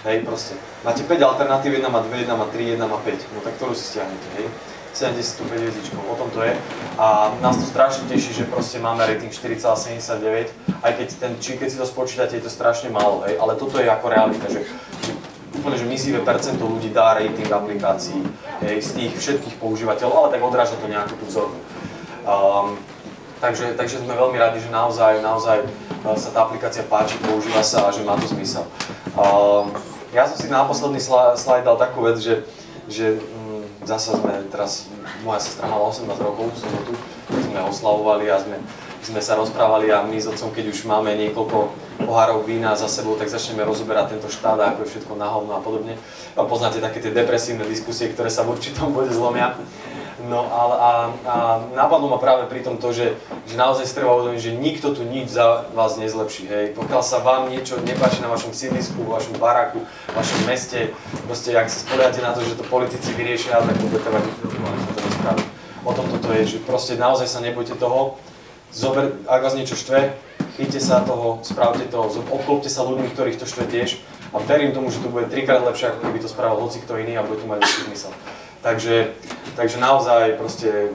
Hej, proste. Máte 5 alternatív, jedna má 2, jedna má 3, jedna má 5, no tak ktorú si stiahnete, hej. 75 hviezdičkou, o tom to je. A nás to strašne teší, že proste máme rating 4,79, aj keď si to spočítate, je to strašne málo, hej, ale toto je ako realita, že úplne, že mizivé percento ľudí dá rating aplikácií, hej, z tých všetkých používateľov, ale tak odráža to nejakú tú vzorku. Takže sme veľmi radi, že naozaj sa tá aplikácia páči, používa sa a že má to zmysel. Ja som si na posledný slajd dal takú vec, že zasa sme teraz, moja sestra mala 18 rokov v sobotu, sme oslavovali a sme sa rozprávali a my s otcom, keď už máme niekoľko pohárov vína za sebou, tak začneme rozoberať tento štát, ako je všetko na hovno a podobne. A poznáte také tie depresívne diskusie, ktoré sa v určitom bode zlomia. No a napadlo ma práve pri tom to, že naozaj si treba uvedomiť, že nikto tu nič za vás nezlepší, hej. Pokiaľ sa vám niečo nepáči na vašom sídlisku, vašom baráku, vašom meste, proste ak sa spoliehate na to, že to politici vyriešia, tak to bude trvať to nespraví. O tom toto je, že proste naozaj sa nebojte toho, ak vás niečo štve, chyťte sa toho, spravte to, obklopte sa ľuďmi, ktorých to štve tiež a verím tomu, že to bude 3-krát lepšie, ako keby to spravil hoci kto iný a bude to mať väčší zmysel. Takže naozaj proste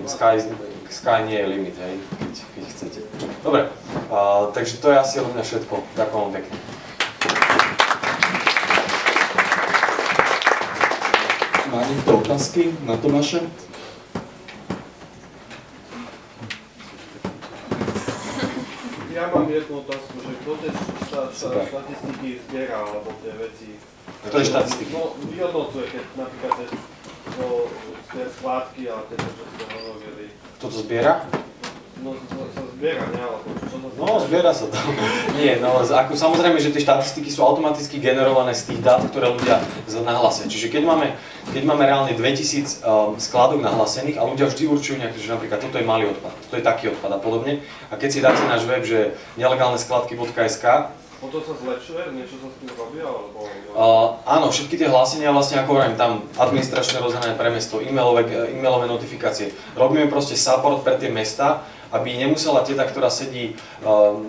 sky nie je limit, hej, keď chcete. Dobre, takže to je asi od mňa všetko. Ďakujem vám pekne. Má niekto otázky na Tomáša? Ja mám jednu otázku, že kto tie štatistiky zbiera, alebo tie veci? To je štatistiky. No, vyhodnocuje, keď napríklad tie skládky, ale tie, čo ste hovorili. Kto to zbiera? No, sa zbiera, ne? Alebo čo sa zbiera? No, zbiera sa to. Nie, no, ako samozrejme, že tie štatistiky sú automaticky generované z tých dát, ktoré ľudia nahlásia. Čiže keď máme reálne 2000 skladok nahlásených a ľudia vždy určujú nejaké, že napríklad toto je malý odpad, toto je taký odpad a podobne. A keď si dáte náš web, že nelegálneskladky.sk, to sa zlepšuje? Niečo sa s tým robí? Alebo... Áno, všetky tie hlásenia vlastne, ako hovorím, tam administračné rozhrané pre mesto, e-mailové notifikácie. Robíme proste support pre tie mesta, aby nemusela teta, ktorá sedí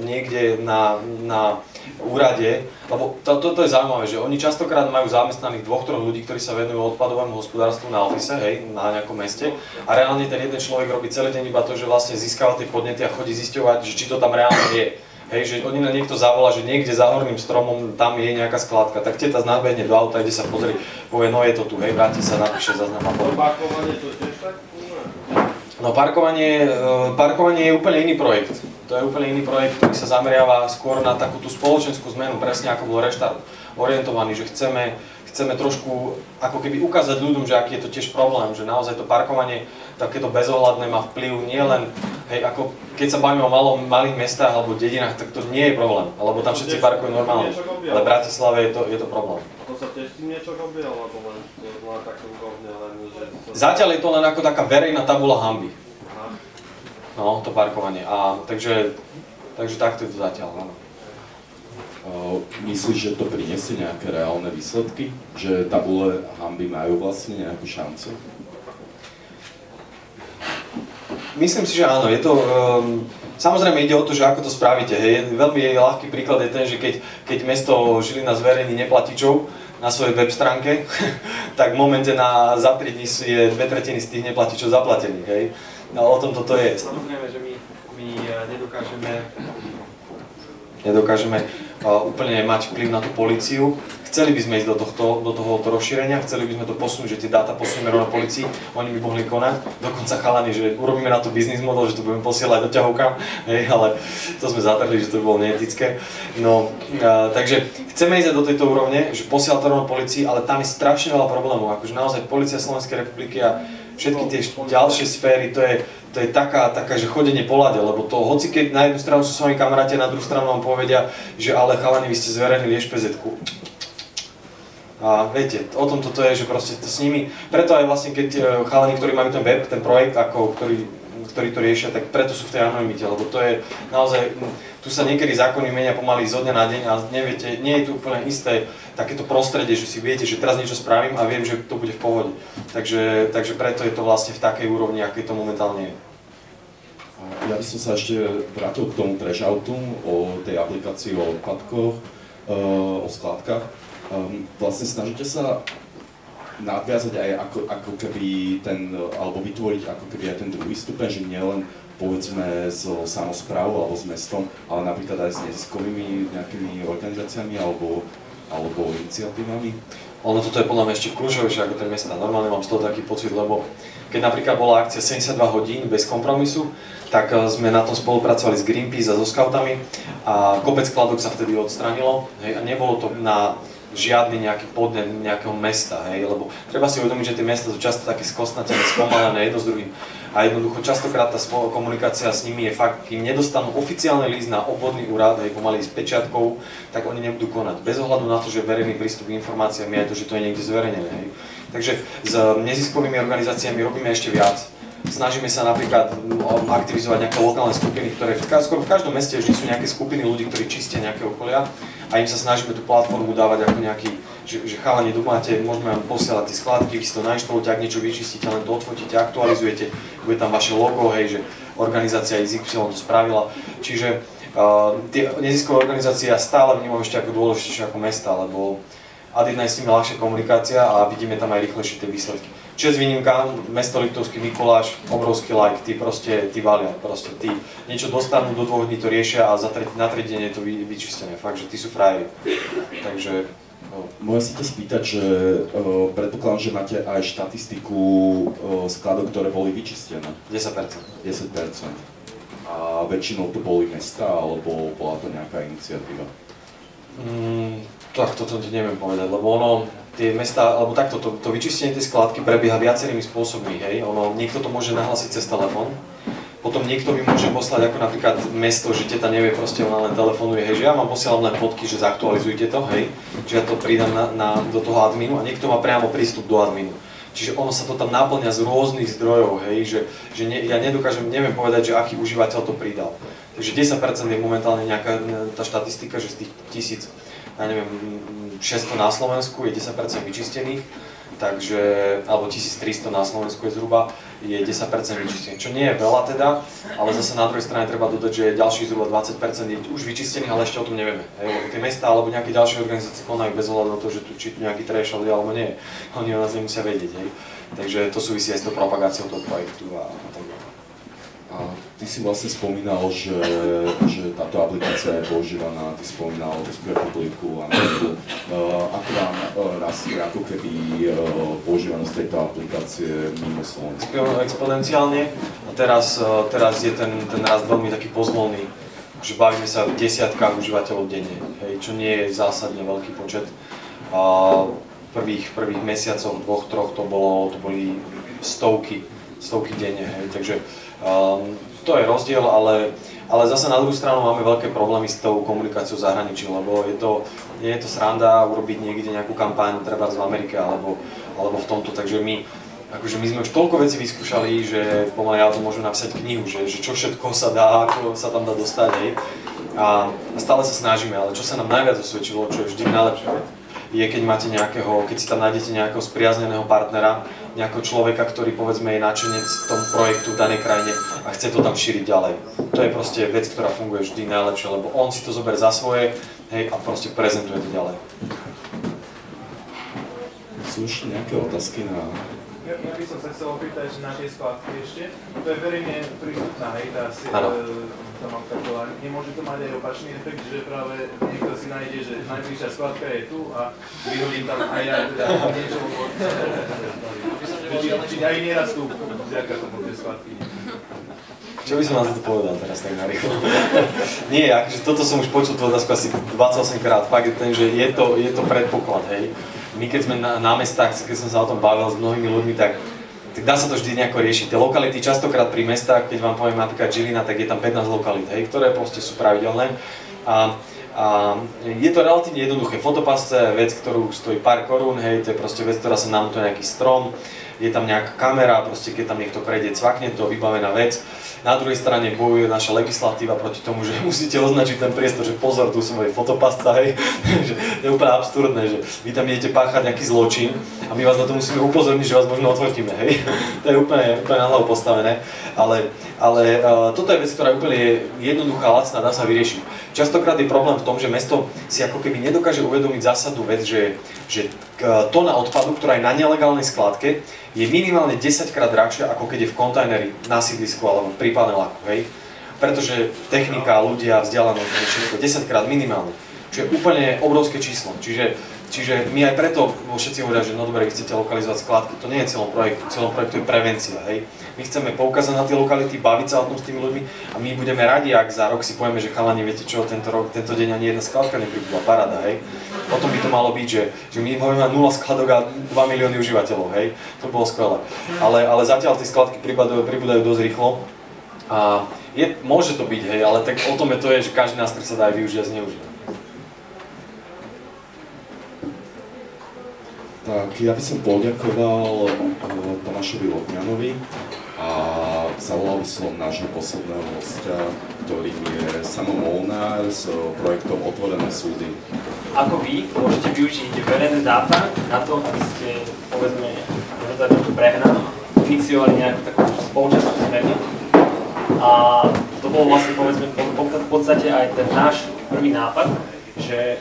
niekde na úrade, lebo toto je zaujímavé, že oni častokrát majú zamestnaných 2-3 ľudí, ktorí sa venujú odpadovému hospodárstvu na office, hej, na nejakom meste a reálne ten jeden človek robí celý deň iba to, že vlastne získava tie podnety a chodí zisťovať, že či to tam reálne je. Hej, že oni na niekto zavolá, že niekde za horným stromom tam je nejaká skladka, tak teta nabehne do auta, ide sa pozrieť, povie, no je to tu, hej, vráti sa, napíše záznam a povie. Parkovanie to tiež tak? No parkovanie je úplne iný projekt. To je úplne iný projekt, ktorý sa zameriava skôr na takú tú spoločenskú zmenu, presne ako bol Reštart orientovaný, že chceme trošku ako keby ukázať ľuďom, že aký je to tiež problém, že naozaj to parkovanie takéto bezohľadné má vplyv nielen, hej, ako keď sa bavíme o malých mestách alebo dedinách, tak to nie je problém, lebo tam všetci parkujú normálne, ale v Bratislave je to problém. A to sa tiež s tým niečo robí, alebo len také úrovne, že... Zatiaľ je to len ako taká verejná tabula hanby. No, to parkovanie. Takže takto je to zatiaľ, áno. Myslíš, že to priniesie nejaké reálne výsledky? Že tabule hanby majú vlastne nejakú šancu? Myslím si, že áno. Je to, samozrejme ide o to, že ako to spravíte. Hej. Veľmi ľahký príklad je ten, že keď mesto Žilina zverejní neplatičov na svojej web stránke, tak v momente za 3 dní je 2/3 z tých neplatičov zaplatených. Hej. No, o tom toto je. Samozrejme, že my nedokážeme úplne mať vplyv na tú políciu. Chceli by sme ísť do tohoto rozšírenia, chceli by sme to posunúť, že tie dáta posunieme rovno policii, oni by mohli konať. Dokonca chalani, že urobíme na to business model, že to budeme posielať do ťahovkám, ale to sme zatrhli, že to by bolo neetické. No, takže chceme ísť do tejto úrovne, že posielať to rovno policii, ale tam je strašne veľa problémov. Akože naozaj Polícia Slovenskej republiky a všetky tie ďalšie sféry, to je taká, že chodenie po ľade, lebo to hoci keď na jednu stranu sú s vami kamaráti, na druhú stranu vám povedia, že ale chalani, vy ste zverejnili ešpezetku. A viete, o tom toto je, že proste to s nimi, preto aj vlastne keď chalani, ktorí majú ten web, ten projekt, ktorý ktorí to riešia, tak preto sú v tej anonymite, lebo to je naozaj, tu sa niekedy zákony menia pomaly zo dňa na deň a neviete, nie je tu úplne isté takéto prostredie, že si viete, že teraz niečo spravím a viem, že to bude v pohode. Takže preto je to vlastne v takej úrovni, aké to momentálne je. Ja by som sa ešte vrátil k tomu Trashoutu, o tej aplikácii o odpadkoch, o skládkach. Vlastne snažíte sa nadviazať aj ako keby alebo vytvoriť ako keby aj ten druhý stupeň, že nielen povedzme so samosprávou alebo s mestom, ale napríklad aj s neziskovými nejakými organizáciami alebo iniciatívami? Ono toto je podľa mňa ešte kľúčovejšie ako tie mesta. Normálne mám z toho taký pocit, lebo keď napríklad bola akcia 72 hodín bez kompromisu, tak sme na tom spolupracovali s Greenpeace a so Scoutami a kopec skladok sa vtedy odstránilo, hej, a nebolo to na žiadny nejaký podnet nejakého mesta, hej, lebo treba si uvedomiť, že tie mesta sú často také skostnatené, spomalené jedno s druhým a jednoducho častokrát tá komunikácia s nimi je fakt, kým nedostanú oficiálny list na obvodný úrad, hej, pomaly s pečiatkou, tak oni nebudú konať. Bez ohľadu na to, že verejný prístup k informáciám je aj to, že to je niekde zverejnené, hej. Takže s neziskovými organizáciami robíme ešte viac. Snažíme sa napríklad aktivizovať nejaké lokálne skupiny, ktoré skoro v každom meste vždy sú nejaké skupiny ľudí, ktorí čistia nejaké okolia a im sa snažíme tú platformu dávať ako nejaký, že chalani, máte, môžeme vám posielať tie skladky, vy si to nainštalujete, ak niečo vyčistíte, len to odfotíte, aktualizujete, bude tam vaše logo, hej, že organizácia XY to spravila. Čiže tie neziskové organizácie ja stále vnímam ešte ako dôležitejšie ako mesta, lebo ad jedna je s nimi ľahšia komunikácia a vidíme tam aj rýchlejšie tie výsledky. Česť výnimka, mesto Liptovský Mikuláš, obrovský like, tí valia, proste tí niečo dostanú, do 2 dní to riešia a na tretí deň je to vyčistené, fakt, že tí sú frajeri. Takže... Môžem sa to spýtať, že predpokladám, že máte aj štatistiku skladok, ktoré boli vyčistené? 10%. 10%. A väčšinou to boli mesta, alebo bola to nejaká iniciatíva? Tak toto neviem povedať, lebo tie mestá, alebo takto, to vyčistenie tej skládky prebieha viacerými spôsobmi, hej. Niekto to môže nahlásiť cez telefón, potom niekto mi môže poslať ako napríklad mesto, že teta nevie, proste ona len telefonuje, hej, že ja vám posielam len fotky, že zaktualizujte to, hej, že ja to pridám do toho adminu a niekto má priamo prístup do adminu. Čiže ono sa to tam náplňa z rôznych zdrojov, hej, že ja neviem povedať, že aký užívateľ to pridal. Takže 10% je momentálne nejaká tá štatistika, že z tých 600 na Slovensku je 10% vyčistených, takže, alebo 1300 na Slovensku je zhruba, je 10% vyčistených, čo nie je veľa teda, ale zase na druhej strane treba dodať, že ďalších zhruba 20% je už vyčistených, ale ešte o tom nevieme. Lebo tie mestá alebo nejaké ďalšie organizácie konajú bez ohľadu na to, že či tu nejaký trash alebo nie, oni o nás nemusia vedieť, hej. Takže to súvisí aj s tou propagáciou toho projektu a tak ďalej. A ty si vlastne spomínal, že táto aplikácia je používaná, ty spomínal Českú republiku a ako vám rastie ako keby používanosť tejto aplikácie mimo Slovenska? Exponenciálne a teraz je ten rast veľmi taký pozvolný, že bavíme sa v desiatkách užívateľov denne, hej, čo nie je zásadne veľký počet. V prvých mesiacoch, 2-3 to boli stovky denne, hej, takže to je rozdiel, ale zase na druhú stranu máme veľké problémy s tou komunikáciou v zahraničí, lebo je to sranda urobiť niekde nejakú kampaň, treba v Amerike alebo v tomto, takže my sme už toľko vecí vyskúšali, že pomaly ja to môžem napísať knihu, že čo všetko sa dá, ako sa tam dá dostať, hej. A stále sa snažíme, ale čo sa nám najviac osvedčilo, čo je vždy najlepšie, je keď si tam nájdete nejakého spriazneného partnera, nejakého človeka, ktorý povedzme je nadšenec tomu projektu v danej krajine a chce to tam šíriť ďalej. To je proste vec, ktorá funguje vždy najlepšie, lebo on si to zoberie za svoje, hej, a proste prezentuje to ďalej. Sú ešte nejaké otázky na... Ja by som sa chcel opýtať, že na tie skladky ešte, to je verejne prístupná, hej, tá mapka, nemôže to mať aj opačný efekt, že práve niekto si nájde, že najbližšia skladka je tu a vyhodím tam aj ja teda niečo, či aj nerastú vďaka tomu tie skladky. Čo by som vám za to povedal teraz tak narýchlo? Nie, akože toto som už počul tú otázku asi 28 krát, fakt je ten, že je to predpoklad, hej. My keď sme na mestách, keď som sa o tom bavil s mnohými ľuďmi, tak dá sa to vždy nejako riešiť. Tie lokality častokrát pri mestách, keď vám poviem napríklad Žilina, tak je tam 15 lokalít, hej, ktoré proste sú pravidelné. A je to relatívne jednoduché. Fotopasce je vec, ktorú stojí pár korún, hej, to je proste vec, ktorá sa namontuje nejaký strom. je tam nejaká kamera, proste keď tam niekto prejde, cvakne to, vybavená vec. Na druhej strane bojuje naša legislatíva proti tomu, že musíte označiť ten priestor, že pozor, tu sú moje fotopasca, hej, že to je úplne absurdné, že vy tam idete páchať nejaký zločin a my vás na to musíme upozorniť, že vás možno otvrtíme, hej. To je úplne na hlavu postavené, ale toto je vec, ktorá je úplne jednoduchá, lacná, dá sa vyriešiť. Častokrát je problém v tom, že mesto si ako keby nedokáže uvedomiť zásadnú vec, že tona odpadu, ktorá je na nelegálnej skladke, je minimálne 10-krát drahšia, ako keď je v kontajneri na sídlisku alebo pri paneláku, hej? Pretože technika, ľudia, vzdialenosť, všetko 10-krát minimálne, čo je úplne obrovské číslo. Čiže my aj preto všetci hovoria, že no dobre, chcete lokalizovať skladky, to nie je celom projektu je prevencia, hej? My chceme poukázať na tie lokality, baviť sa o tom s tými ľuďmi a my budeme radi, ak za rok si povieme, že chalani, viete čo, tento deň ani jedna skladka nepribudla, paráda, hej? Potom by to malo byť, že my budeme mať 0 skladok a 2 milióny užívateľov, hej? To bolo skvelé. Ale zatiaľ tie skladky pribúdajú dosť rýchlo a môže to byť, hej, ale tak o tom je to, že každý nástroj sa dá aj využiť a zneužiť. Tak ja by som poďakoval Tomášovi Lotňanovi a zavolal by som nášho posledného hostia, ktorým je Samo Molnár s projektom Otvorené súdy. Ako vy môžete využiť verejné dáta na to, aby ste, povedzme, trochu prehnal, iniciovali nejakú takú spoločenskú zmenu. A to bol vlastne, povedzme, v podstate aj ten náš prvý nápad, že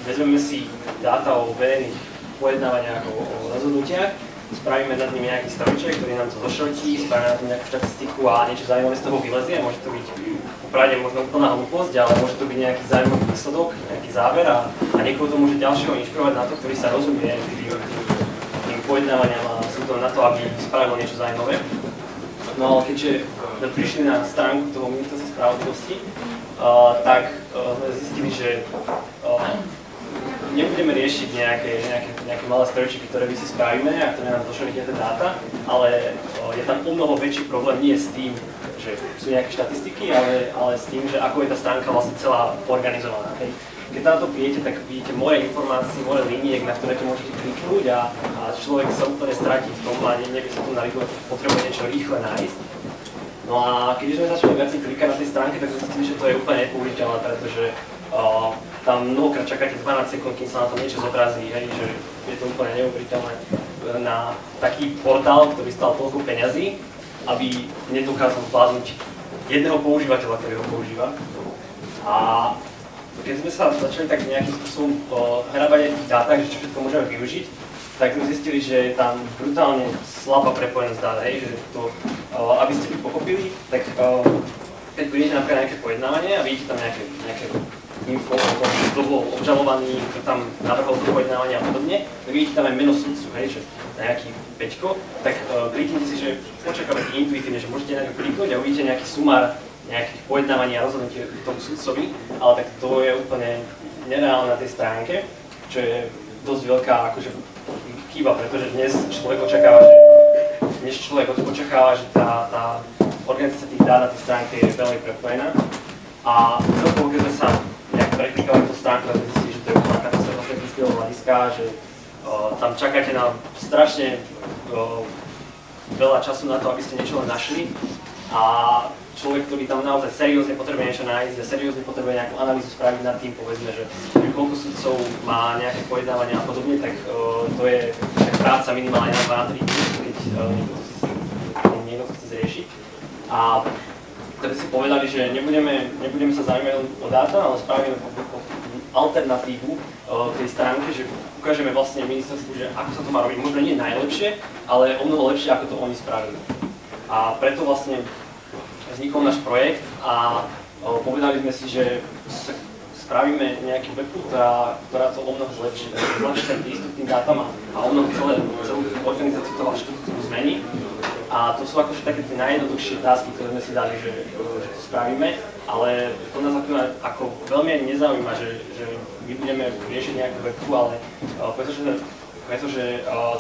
vezmeme si dáta o verejných pojednávania o rozhodnutiach, spravíme nad nimi nejaký strojček, ktorý nám to zošrotí, spravíme nad tým nejakú štatistiku a niečo zaujímavé z toho vylezie. Môže to byť upravde možno úplná hlúposť, ale môže to byť nejaký zaujímavý výsledok, nejaký záver a niekoho to môže ďalšieho inšpirovať na to, ktorý sa rozumie tým pojednávaniam a sú to na to, aby spravil niečo zaujímavé. No ale keďže sme prišli na stránku toho ministerstva spravodlivosti, tak sme zistili, že nebudeme riešiť nejaké malé strojčiky, ktoré my si spravíme a ktoré nám zošrotia tie dáta, ale je tam umnoho väčší problém nie s tým, že sú nejaké štatistiky, ale s tým, že ako je tá stránka vlastne celá organizovaná. Hej. Keď na to prídete, tak vidíte more informácií, more liniek, na ktoré to môžete kliknúť a človek sa úplne stratí v tom a nevie sa tu navigovať, potrebuje niečo rýchle nájsť. No a keď sme začali viac klikať na tej stránke, tak sme zistili, že to je úplne nepoužiteľné, pretože tam mnohokrát čakáte 12 sekúnd, kým sa na to niečo zobrazí, hej, že je to úplne neuveriteľné na taký portál, ktorý stal toľko peňazí, aby nedokázal zvládnuť jedného používateľa, ktorý ho používa. A keď sme sa začali tak nejakým spôsobom hrabať aj v dátach, že čo všetko môžeme využiť, tak sme zistili, že je tam brutálne slabá prepojenosť dát, hej, že to, aby ste to pochopili, tak keď prídete napríklad nejaké pojednávanie a vidíte tam nejaké info o tom, že kto bol obžalovaný, kto tam navrhol to pojednávanie a podobne, tak vidíte tam aj meno sudcu, hej, že nejaký Peťko, tak kliknite si, že očakávate intuitívne, že môžete na ňu kliknúť a uvidíte nejaký sumár nejakých pojednávaní a rozhodnutí tomu sudcovi, ale tak to je úplne nereálne na tej stránke, čo je dosť veľká akože chyba, pretože dnes človek očakáva, že tá organizácia tých dát na tej stránke je veľmi prepojená a celkovo, keď sme sa nejak preklikali tú stránku, tak sme zistili, že to je úplná katastrofa z technického hľadiska, že tam čakáte na strašne veľa času na to, aby ste niečo len našli a človek, ktorý tam naozaj seriózne potrebuje niečo nájsť a seriózne potrebuje nejakú analýzu spraviť nad tým, povedzme, že koľko sudcov má nejaké pojednávania a podobne, tak to je práca minimálne na 2-3 dní, keď niekto to chce zriešiť. A tak si povedali, že nebudeme sa zaujímať o dáta, ale spravíme alternatívu tej stránke, že ukážeme vlastne ministerstvu, že ako sa to má robiť. Možno nie najlepšie, ale o mnoho lepšie, ako to oni spravili. A preto vlastne vznikol náš projekt a povedali sme si, že spravíme nejakú webu, ktorá to o mnoho zlepší, zlepší ten prístup k tým dátam a o mnoho celú organizáciu toho štruktúru zmení. A to sú akože také tie najjednoduchšie otázky, ktoré sme si dali, že to spravíme, ale to nás ako veľmi nezaujíma, že my budeme riešiť nejakú webu, ale pretože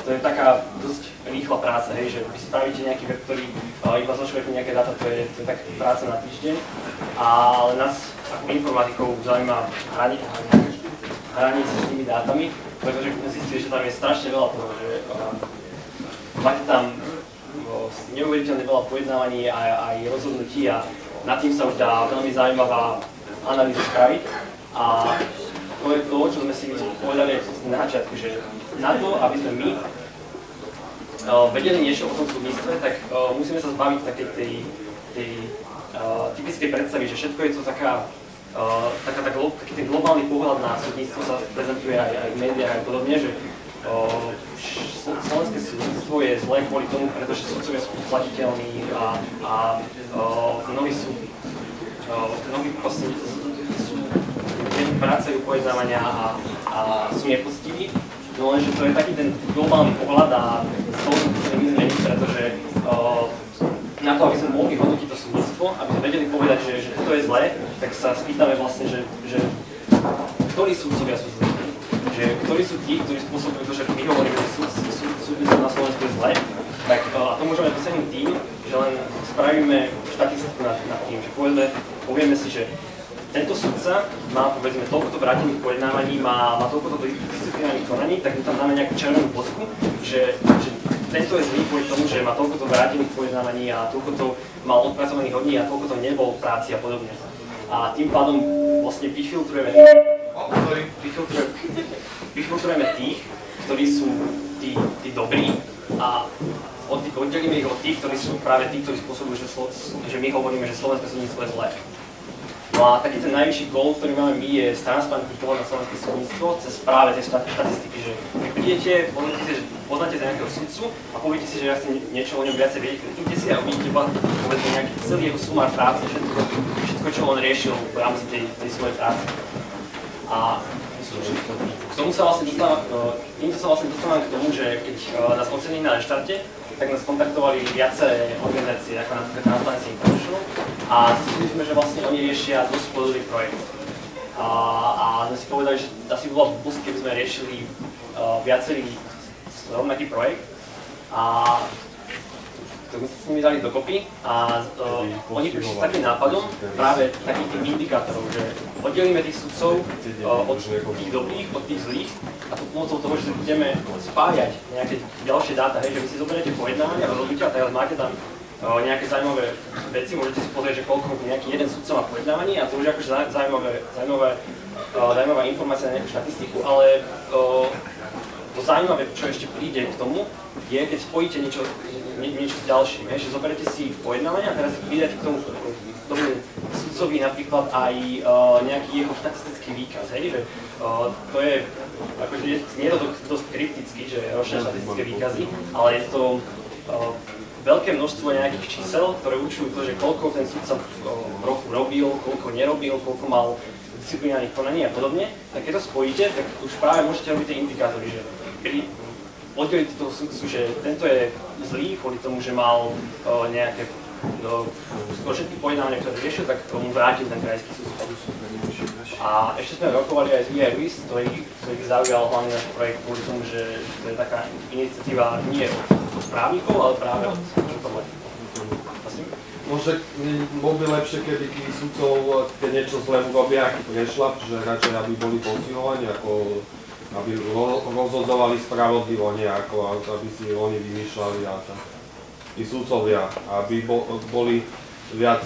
to je taká dosť rýchla práca, hej, že vy spravíte nejaký web, ktorý iba zošvetí nejaké dáta, to je taká práca na týždeň, ale nás ako informatikov zaujíma hranice s tými dátami, pretože sme zistili, že tam je strašne veľa toho, že máte tam neuveriteľne veľa pojednávaní a aj rozhodnutí a nad tým sa už dá veľmi zaujímavá analýza spraviť. A to je to, čo sme si povedali na začiatku, že na to, aby sme my vedeli niečo o tom súdnictve, tak musíme sa zbaviť takej tej typickej predstavy, že všetko je to taký ten globálny pohľad na súdnictvo sa prezentuje aj v médiách a podobne, že slovenské súdnictvo je zlé kvôli tomu, pretože sudcovia sú platiteľní a mnohí proste vracajú pojednávania a sú nepoctiví. No lenže to je taký ten globálny pohľad a z toho sa chceme my zmeniť, pretože na to, aby sme mohli hodnotiť to súdnictvo, aby sme vedeli povedať, že toto je zlé, tak sa spýtame vlastne, že ktorí súdcovia sú zlí. Že ktorí sú tí, ktorí spôsobujú to, že my hovoríme, že súdnictvo na Slovensku je zlé, tak a to môžeme dosiahnuť tým, že len spravíme štatistiku nad tým, že povieme si, že tento sudca má povedzme toľkoto vrátených pojednávaní, má toľkoto disciplinárnych konaní, tak my tam dáme nejakú červenú bodku, že tento je zlý kvôli tomu, že má toľkoto vrátených pojednávaní a toľkoto mal odpracovaných hodní a toľkoto nebol v práci a podobne. A tým pádom vlastne vyfiltrujeme tých, ktorí sú tí dobrí a oddelíme ich od tých, ktorí sú práve tí, ktorí spôsobujú, že my hovoríme, že slovenské súdnictvo je zlé. No a taký ten najvyšší gól, ktorý máme my, je transparentný pohľad na slovenské súdnictvo cez práve tie štatistiky, že vy prídete, poznáte sa nejakého sudcu a poviete si, že ja si niečo o ňom viacej viete, kliknite si a uvidíte povedzme nejaký celý jeho sumár práce, všetko, čo on riešil v rámci tej svojej práce. A týmto sa vlastne dostávam k tomu, že keď nás ocenili na reštarte, tak nás kontaktovali viaceré organizácie, ako napríklad Transparency International, a zistili sme, že vlastne oni riešia dosť podobný projekt. A sme si povedali, že asi bola blbosť, keby sme riešili viacerý rovnaký projekt. A tak my sa s nimi dali dokopy a oni prišli s takým nápadom práve takých tých indikátorov, že oddelíme tých sudcov od tých dobrých, od tých zlých a to pomocou toho, že budeme spájať nejaké ďalšie dáta, hej, že vy si zoberiete pojednávania a rozhodnutia a teraz máte tam nejaké zaujímavé veci, môžete si pozrieť, že koľko nejaký jeden sudca má pojednávaní a to už je akože zaujímavá informácia na nejakú štatistiku, ale to zaujímavé, čo ešte príde k tomu, je, keď spojíte niečo s ďalším, že zoberete si pojednávania a teraz vydáte k tomu sudcovi napríklad aj nejaký jeho štatistický výkaz, že to je, akože nie je to dosť kryptický, že ročné štatistické výkazy, ale je to veľké množstvo nejakých čísel, ktoré určujú to, že koľko ten sudca v roku robil, koľko nerobil, koľko mal disciplinárnych konaní a podobne, tak keď to spojíte, tak už práve môžete robiť tie indikátory, že oddeliť toho sudcu, že tento je zlý kvôli tomu, že mal nejaké skôr všetky pojednávania, ktoré riešil, tak mu vrátil ten krajský súd. A ešte sme rokovali aj s IRUIS, ktorý zaujal hlavne náš projekt kvôli tomu, že to je taká iniciatíva nie od právnikov, ale práve od problémov. Môže, bol by lepšie, keby tých sudcov, keď niečo zlé urobia, aký prešľap, že radšej aby boli posilovaní, ako aby rozhodovali spravodlivo, nie ako aby si oni vymýšľali a tak. Tí sudcovia, aby boli viac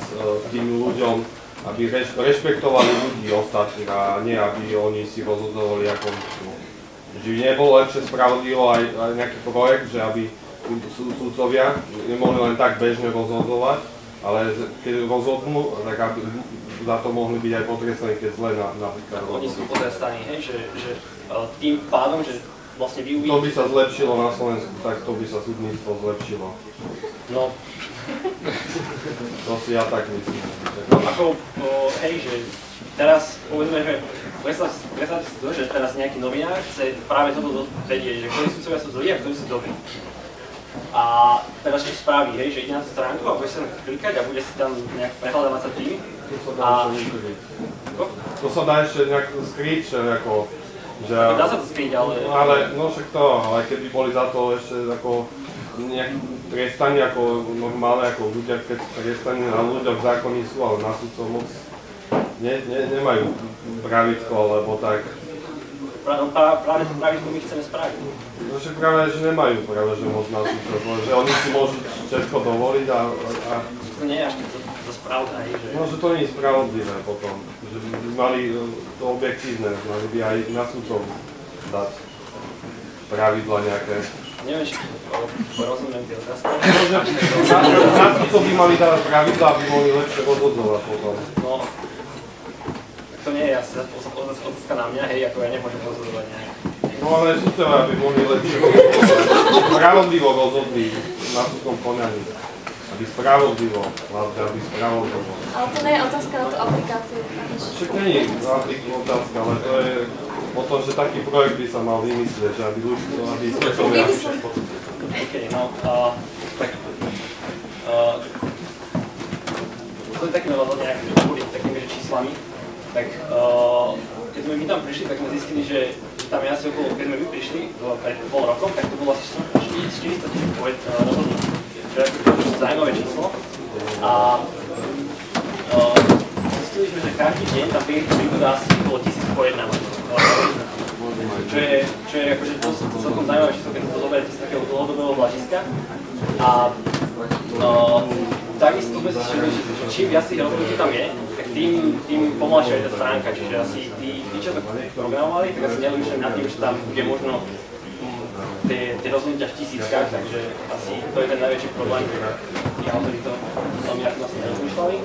tým ľuďom, aby rešpektovali ľudí ostatných a nie aby oni si rozhodovali ako chcú. Že by nebolo lepšie spravodlivo aj nejaký projekt, že aby sudcovia nemohli len tak bežne rozhodovať, ale keď rozhodnú, tak aby za to mohli byť aj potrestaní, keď zle napríklad rozhodnú. Oni sú potrestaní, že tým pádom, že vlastne vy uvidíte... To by sa zlepšilo na Slovensku, tak to by sa súdnictvo zlepšilo. No. To si ja tak myslím. No ako, hej, že teraz povedzme, že predstavte si to, že teraz nejaký novinár chce práve toto vedieť, že ktorí sudcovia sú zlí a ktorí sú dobrí. A teraz čo spraví, hej, že ide na tú stránku a bude sa klikať a bude si tam nejak prehľadávať sa tým. To sa dá ešte nejak skryť, ako... Že, dá sa to skryť, ale... No však to, ale keby boli za to ešte ako nejaký trestaní ako normálne, ako ľudia, keď trestaní na ľuďoch zákony sú, ale na sudcov moc nemajú pravidko, alebo tak. Práve to pravidko my chceme spraviť. No však práve, že nemajú práve, že moc na súčasť, že oni si môžu všetko dovoliť a... To nie je až to správne, že... No, že to nie je spravodlivé potom, že by mali to objektívne, mali by aj na súdcov dať pravidla nejaké. Neviem, či rozumiem tie otázky. Na súdcov by mali dať pravidla, aby mohli lepšie rozhodovať potom. No, to nie je asi otázka na mňa, hej, ako ja nemôžem rozhodovať nejak. No ale súdcovia by mohli lepšie rozhodovať. Spravodlivo rozhodli na súdnom konaní. Aby spravodlivo, aby spravodlivo. Ale to nie je otázka na tú aplikáciu. Však nie je otázka, ale to je o tom, že taký projekt by sa mal vymyslieť, že aby súdcovia... OK, no, tak... To je takým rozhodne nejakým takými číslami. Tak keď sme my tam prišli, tak sme zistili, že tam je asi okolo, keď sme my prišli pred pol rokom, tak to bolo asi 400 rozhodnutí. Čo je to zaujímavé číslo. A zistili sme, že každý deň tam prípada asi okolo 1000 pojednávaní. Čo je akože celkom zaujímavé číslo, keď to zoberiete z takého dlhodobého hľadiska. A takisto sme si všimli, že čím viac tých rozhodnutí tam je, tak tým pomalšia je tá stránka. Čiže asi tí, čo to programovali, tak asi nerozmýšľali nad tým, že tam bude možno tie rozhodnutia v tisíckach, takže asi to je ten najväčší problém, že tí autori to veľmi ako vlastne nerozmýšľali.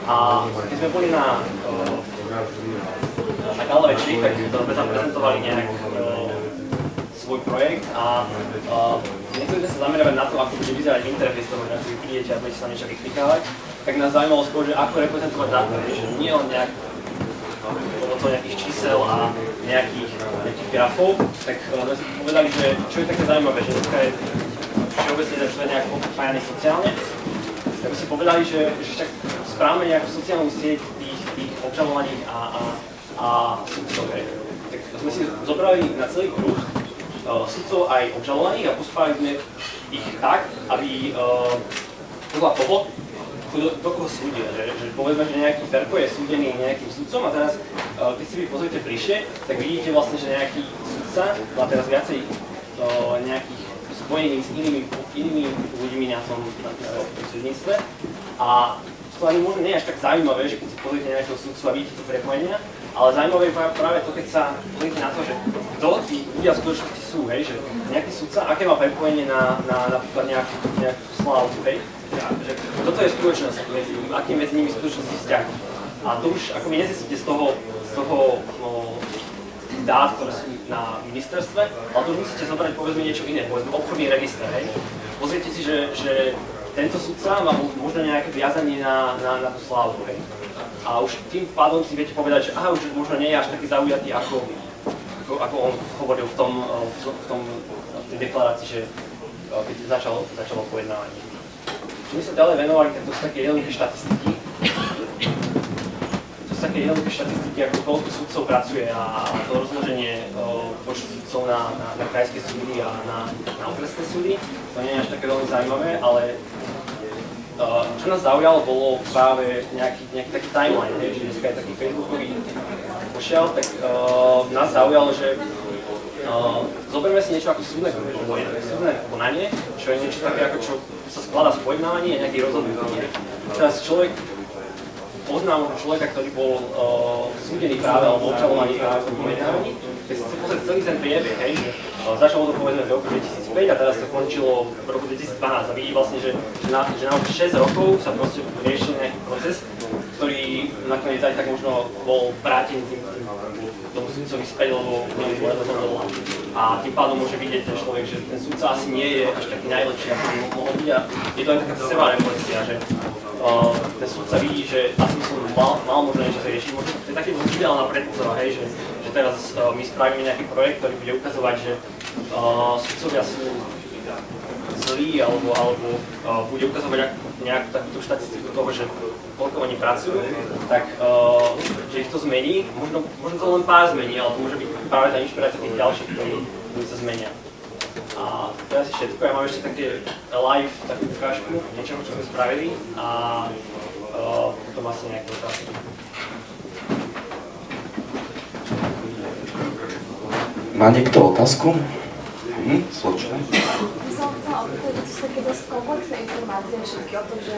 A keď sme boli na Gala večeri, tak sme tam prezentovali nejak svoj projekt a nechceli sme sa zamerať na to, ako bude vyzerať interfejs toho, že ak vy prídete a budete sa niečo vyklikávať, tak nás zaujímalo skôr, že ako reprezentovať dáta, že nie len nejak pomocou nejakých čísel a nejakých grafov, tak sme si povedali, že čo je také zaujímavé, že dneska je všeobecne ten svet nejak popájaný sociálne, tak by si povedali, že však správame nejakú sociálnu sieť tých obžalovaní a sudcov. Tak sme si zobrali na celý kruh sudcov aj obžalovaných a pospávali sme ich tak, aby podľa toho, do koho súdia, že povedzme, že nejaký Ferko je súdený nejakým sudcom a teraz, keď si vy pozriete bližšie, tak vidíte vlastne, že nejaký sudca má teraz viacej nejakých spojení s inými ľuďmi na tom súdnictve a to ani možno nie je až tak zaujímavé, že keď si pozriete nejakého sudcu a vidíte to prepojenia, ale zaujímavé je práve to, keď sa pozriete na to, že kto tí ľudia v skutočnosti sú, hej, že nejaký sudca, aké má prepojenie na napríklad nejakú slávu, hej, že toto je skutočnosť, aký medzi nimi skutočnosti vzťah. A to už ako vy nezistíte z toho dát, ktoré sú na ministerstve, ale to už musíte zobrať povedzme niečo iné, povedzme obchodný register, hej. Pozriete si, že tento sudca má možno nejaké viazanie na tú slávu, hej. A už tým pádom si viete povedať, že aha, už možno nie je až taký zaujatý, ako on hovoril v tej deklarácii, že keď začalo pojednávanie. Čo my sa ďalej venovali, tak to sú také jednoduché štatistiky. Ako koľko sudcov pracuje a to rozloženie počtu sudcov na krajské súdy a na okresné súdy. To nie je až také veľmi zaujímavé, ale čo nás zaujalo, bolo práve nejaký taký timeline, že dneska je taký facebookový pošiaľ, tak nás zaujalo, že zoberme si niečo ako súdne konanie, čo je niečo také, ako čo sa skladá z pojednávania a nejakých rozhodnutí. Teraz človek pozná možno človeka, ktorý bol súdený práve alebo obžalovaný práve v tom pojednávaní, keď si pozrieť celý ten priebeh, hej, že začalo to povedzme v roku 2005 a teraz to končilo v roku 2012 a vidí vlastne, že na 6 rokov sa proste riešil nejaký proces, ktorý nakoniec aj tak možno bol vrátený tomu sudcovi späť, lebo rozhodol a tým pádom môže vidieť ten človek, že ten sudca asi nie je až taký najlepší, ako by mohol byť a je to aj taká sebareflexia, že ten sudca vidí, že asi som mal možno niečo riešiť, možno to je taký ideálna predstava, hej, že teraz my spravíme nejaký projekt, ktorý bude ukazovať, že sudcovia sú zlí, alebo bude ukazovať nejakú takúto štatistiku toho, že koľko oni pracujú, tak že ich to zmení, možno to len pár zmení, ale to môže byť práve tá inšpirácia tých ďalších, ktorí sa zmenia. A to je asi všetko, ja mám ešte také live, takú ukážku, niečoho, čo sme spravili a potom asi nejaké otázky. Má niekto otázku? Sločne. By som chcela opýtať, to sú také dosť komplexné informácie všetky o tom, že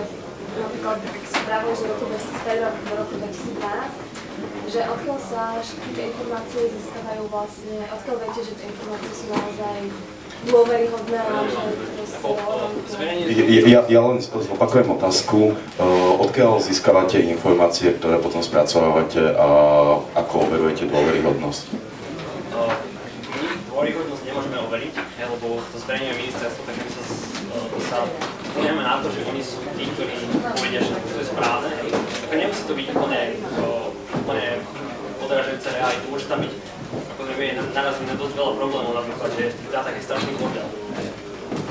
napríklad správuješ do roku 2005 do roku 2012, že odkiaľ sa všetky tie informácie získavajú vlastne, odkiaľ viete, že tie informácie sú naozaj dôveryhodné a že Ja len zopakujem otázku. Odkiaľ získavate informácie, ktoré potom spracovávate a ako overujete dôveryhodnosť? My dôveryhodnosť nemôžeme overiť, lebo to zverejňuje ministerstvo, takže my sa spomíname na to, že oni sú tí, ktorí povedia, že to je správne. Takže nemusí to byť úplne odrážajúce realitu, môže tam byť narazí na dosť veľa problémov, napríklad, že v tých dátach je strašný bordel.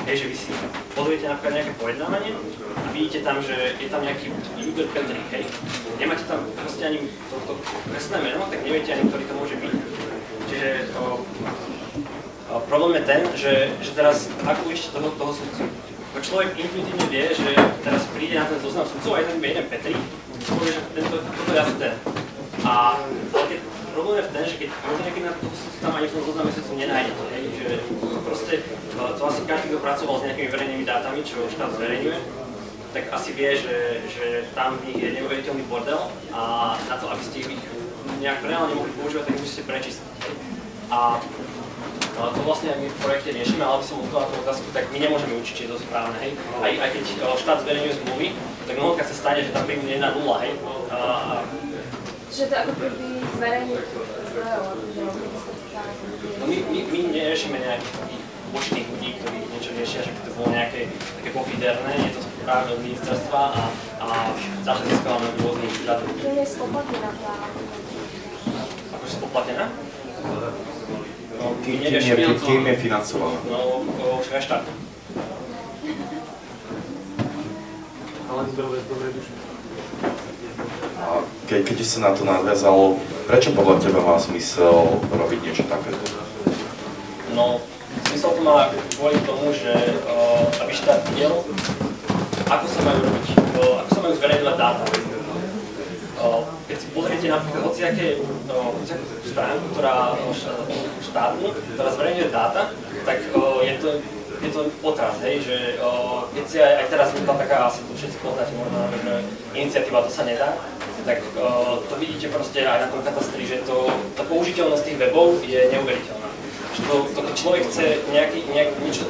Hej, že vy si pozriete napríklad nejaké pojednávanie a vidíte tam, že je tam nejaký user Petrik, hej. Nemáte tam proste ani to presné meno, tak neviete ani, ktorý to môže byť. Čiže problém je ten, že teraz, ako ešte toho sudcu, človek intuitívne vie, že teraz príde na ten zoznam sudcov a je tam iba jeden Petrik, povie, že toto je asi ten. Problém je v ten, že keď možno niekedy na toho sudcu tam ani v tom zozname sudcu nenájdete, že proste to asi každý, kto pracoval s nejakými verejnými dátami, čo štát zverejňuje, tak asi vie, že tam v nich je neuveriteľný bordel a na to, aby ste ich nejak reálne mohli používať, tak musíte prečistiť. A to vlastne my v projekte riešime, ale aby som odpovedal tú otázku, tak my nemôžeme učiť, či je to správne, hej. Aj keď štát zverejňuje zmluvy, tak mnohokrát sa stane, že tam prídu 1-0, hej. Že to ako keby zverejniť zdrojov, že my neriešime nejakých takých bočných ľudí, ktorí niečo riešia, že by to bolo nejaké také pofiderné, je to práve od ministerstva a dáta získavame od rôznych ľadov. Kým je spoplatnená práva? Akože spoplatnená? Kým je financovaná? No, však aj štát. Ale zdroje z dobrej duše. Keď sa na to nadviazalo, prečo podľa teba má zmysel robiť niečo takéto? No, zmysel to má kvôli tomu, že aby štát videl, ako sa majú robiť, ako sa majú zverejňovať dáta. Keď si pozriete napríklad hociakú stránku, štátnu, ktorá zverejňuje dáta, tak je to otraz, hej, že keď si aj teraz vznikla taká, asi to všetci poznáte možno, že iniciatíva To sa nedá, tak to vidíte proste aj na tom katastri, že tá použiteľnosť tých webov je neuveriteľná. Keď človek chce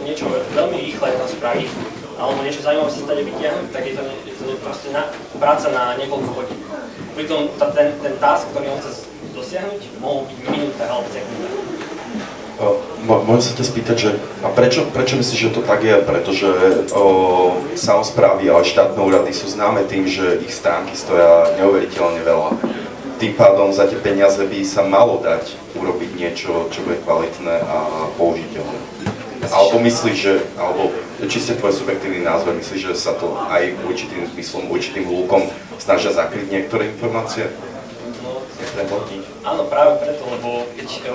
niečo veľmi rýchle tam spraviť, alebo niečo zaujímavé sa stane vytiahnuť, tak je to proste práca na niekoľko hodín. Pritom ten task, ktorý on chce dosiahnuť, mohol byť minúta alebo sekunda. Môžem sa ťa spýtať, že a prečo myslíš, že to tak je? Pretože samosprávy a štátne úrady sú známe tým, že ich stránky stoja neuveriteľne veľa. Tým pádom za tie peniaze by sa malo dať urobiť niečo, čo bude kvalitné a použiteľné. Alebo myslíš, alebo čiste tvoj subjektívny názor, myslíš, že sa to aj určitým zmyslom, určitým hľúkom snažia zakryť niektoré informácie? Áno, práve preto, lebo keď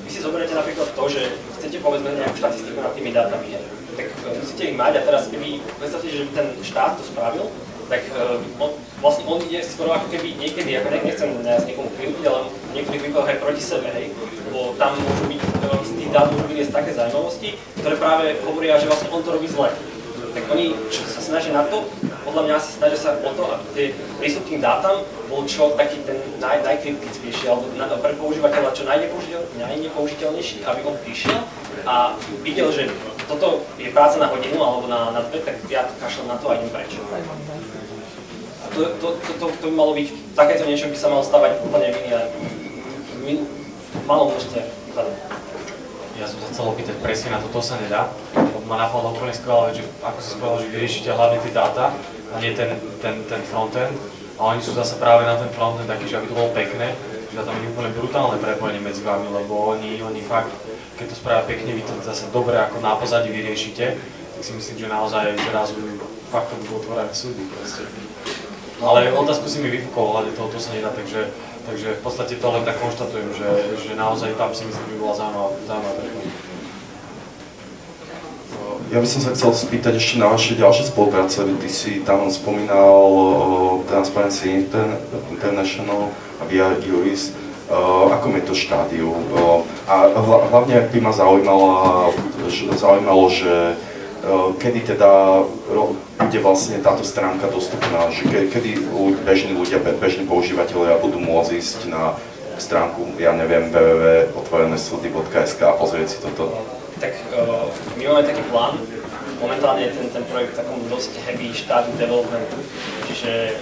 vy si zoberiete napríklad to, že chcete povedzme nejakú štatistiku nad tými dátami, tak musíte ich mať a teraz keby predstavte, že ten štát to spravil, tak vlastne on ide skoro ako keby niekedy, ako nechcem niekomu krivdiť, ale v niektorých prípadoch aj proti sebe, hej, lebo tam môžu byť, z tých dát môžu byť také zaujímavosti, ktoré práve hovoria, že vlastne on to robí zle. Tak oni sa snažia na to, podľa mňa si snažia sa o to, aby prístup k tým dátam bol čo taký ten najkritickejší, alebo pre používateľa čo najnepoužiteľnejší, aby on prišiel a videl, že toto je práca na hodinu alebo na dve, tak ja kašlem na to a idem preč. A to by malo byť, takéto niečo by sa malo stavať úplne malom množstve výkladov. Ja som sa chcel opýtať presne na to sa nedá, lebo ma napadlo úplne skvelá vec, že ako si povedal, že vyriešite hlavne tie dáta a nie ten frontend. A oni sú zase práve na ten frontend taký, že aby to bolo pekné, že tam je úplne brutálne prepojenie medzi vami, lebo oni fakt, keď to spravia pekne, vy to zase dobre ako na pozadí vyriešite, tak si myslím, že naozaj zrazu fakt to budú otvorené súdy proste. Ale otázku si mi vyfúkol, ale to sa nedá, takže v podstate to len tak konštatujem, že naozaj tam si myslím, že by bola zaujímavá preklad. Ja by som sa chcel spýtať ešte na vaše ďalšie spolupráce. Ty si tam spomínal Transparency International a via Juris. akom je to štádiu. A hlavne by ma zaujímalo, že kedy teda bude vlastne táto stránka dostupná, že kedy bežní ľudia, bežní používatelia budú môcť ísť na stránku, ja neviem, www.otvorenesúdy.sk a pozrieť si toto. Tak my máme taký plán. Momentálne je ten projekt v takom dosť heavy štádiu developmentu, čiže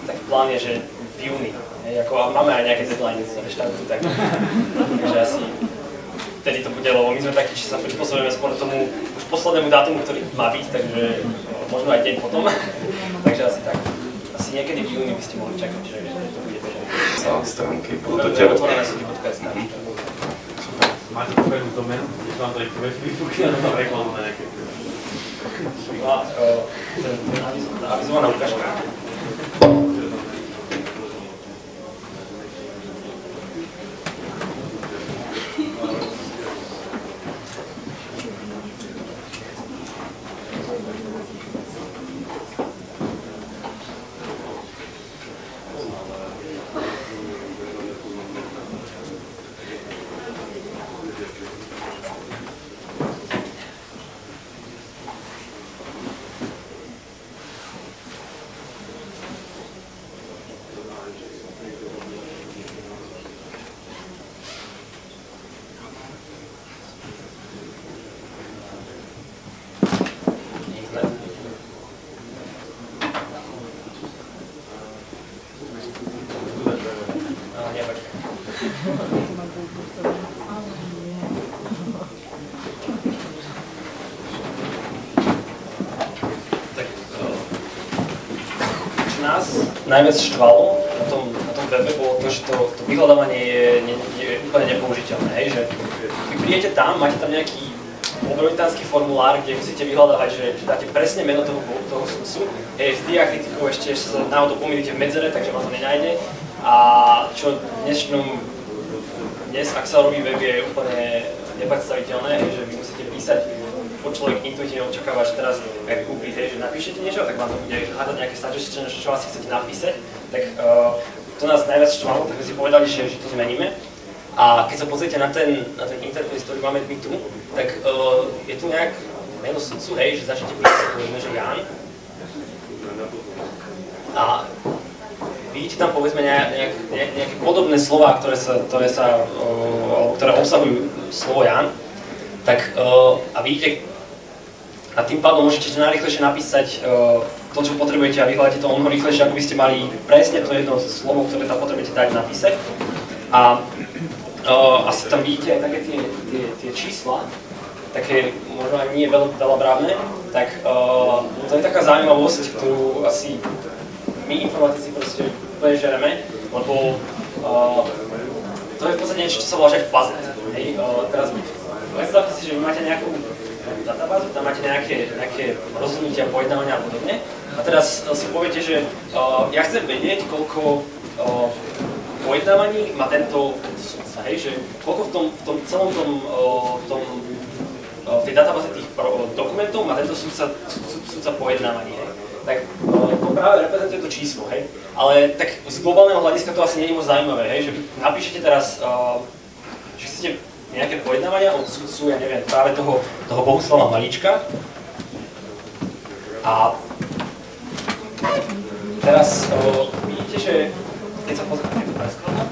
taký plán je, že v júni. A máme aj nejaké deadline z štátu, takže asi vtedy to bude, lebo my sme takí, či sa prispôsobíme skôr tomu už poslednému dátumu, ktorý má byť, takže možno aj deň potom. Takže asi tak. Asi niekedy v júni by ste mohli čakať, že to bude bežné. Celé stránky budú to tebe. Otvorenesúdy.sk. Máte pobenú doménu? Keď vám to vypukne na reklamu na nejaké... Avizovaná ukážka. Najviac štvalo na tom webe bolo to, že to vyhľadávanie je úplne nepoužiteľné, hej, že vy prídete tam, máte tam nejaký obrovitánsky formulár, kde musíte vyhľadávať, že dáte presne meno toho sudcu, hej, s diakritikou ešte sa náhodou pomýlite v medzere, takže vám to nenájde a čo dnes, ak sa robí web, je úplne nepredstaviteľné, hej, že vy musíte písať, človek intuitívne očakáva, že teraz ak Google, hej, že napíšete niečo, tak vám to bude hádať nejaké suggestion, čo asi chcete napísať, tak to nás najviac štvalo, tak sme si povedali, že to zmeníme. A keď sa pozriete na ten interfejs, ktorý máme my tu, tak je tu nejak meno sudcu, hej, že začnete písať, povedzme, že Jan. A vidíte tam, povedzme, nejaké podobné slová, ktoré obsahujú slovo Jan. Tak a vidíte, a tým pádom môžete najrýchlejšie napísať to, čo potrebujete a vyhľadáte to o mnoho rýchlejšie, ako by ste mali presne to jedno slovo, ktoré tam potrebujete dať napísať. A asi tam vidíte aj také tie čísla, také možno aj nie veľabrávne, tak to je taká zaujímavosť, ktorú asi my informatici proste úplne žereme, lebo to je v podstate niečo, čo sa volá, že fazet. Hej, teraz predstavte si, že vy máte nejakú databázu, tam máte nejaké rozhodnutia, pojednávania a podobne. A teraz si poviete, že ja chcem vedieť, koľko pojednávaní má tento sudca, hej, že koľko v tom celom v tej databáze tých dokumentov má tento sudca pojednávaní, hej. Tak to práve reprezentuje to číslo, hej. Ale tak z globálneho hľadiska to asi nie je moc zaujímavé, hej, že vy napíšete teraz, že chcete nejaké pojednávania od sudcu, ja neviem, práve toho Bohuslava Malíčka. A teraz vidíte, že keď sa pozriete to preskladám,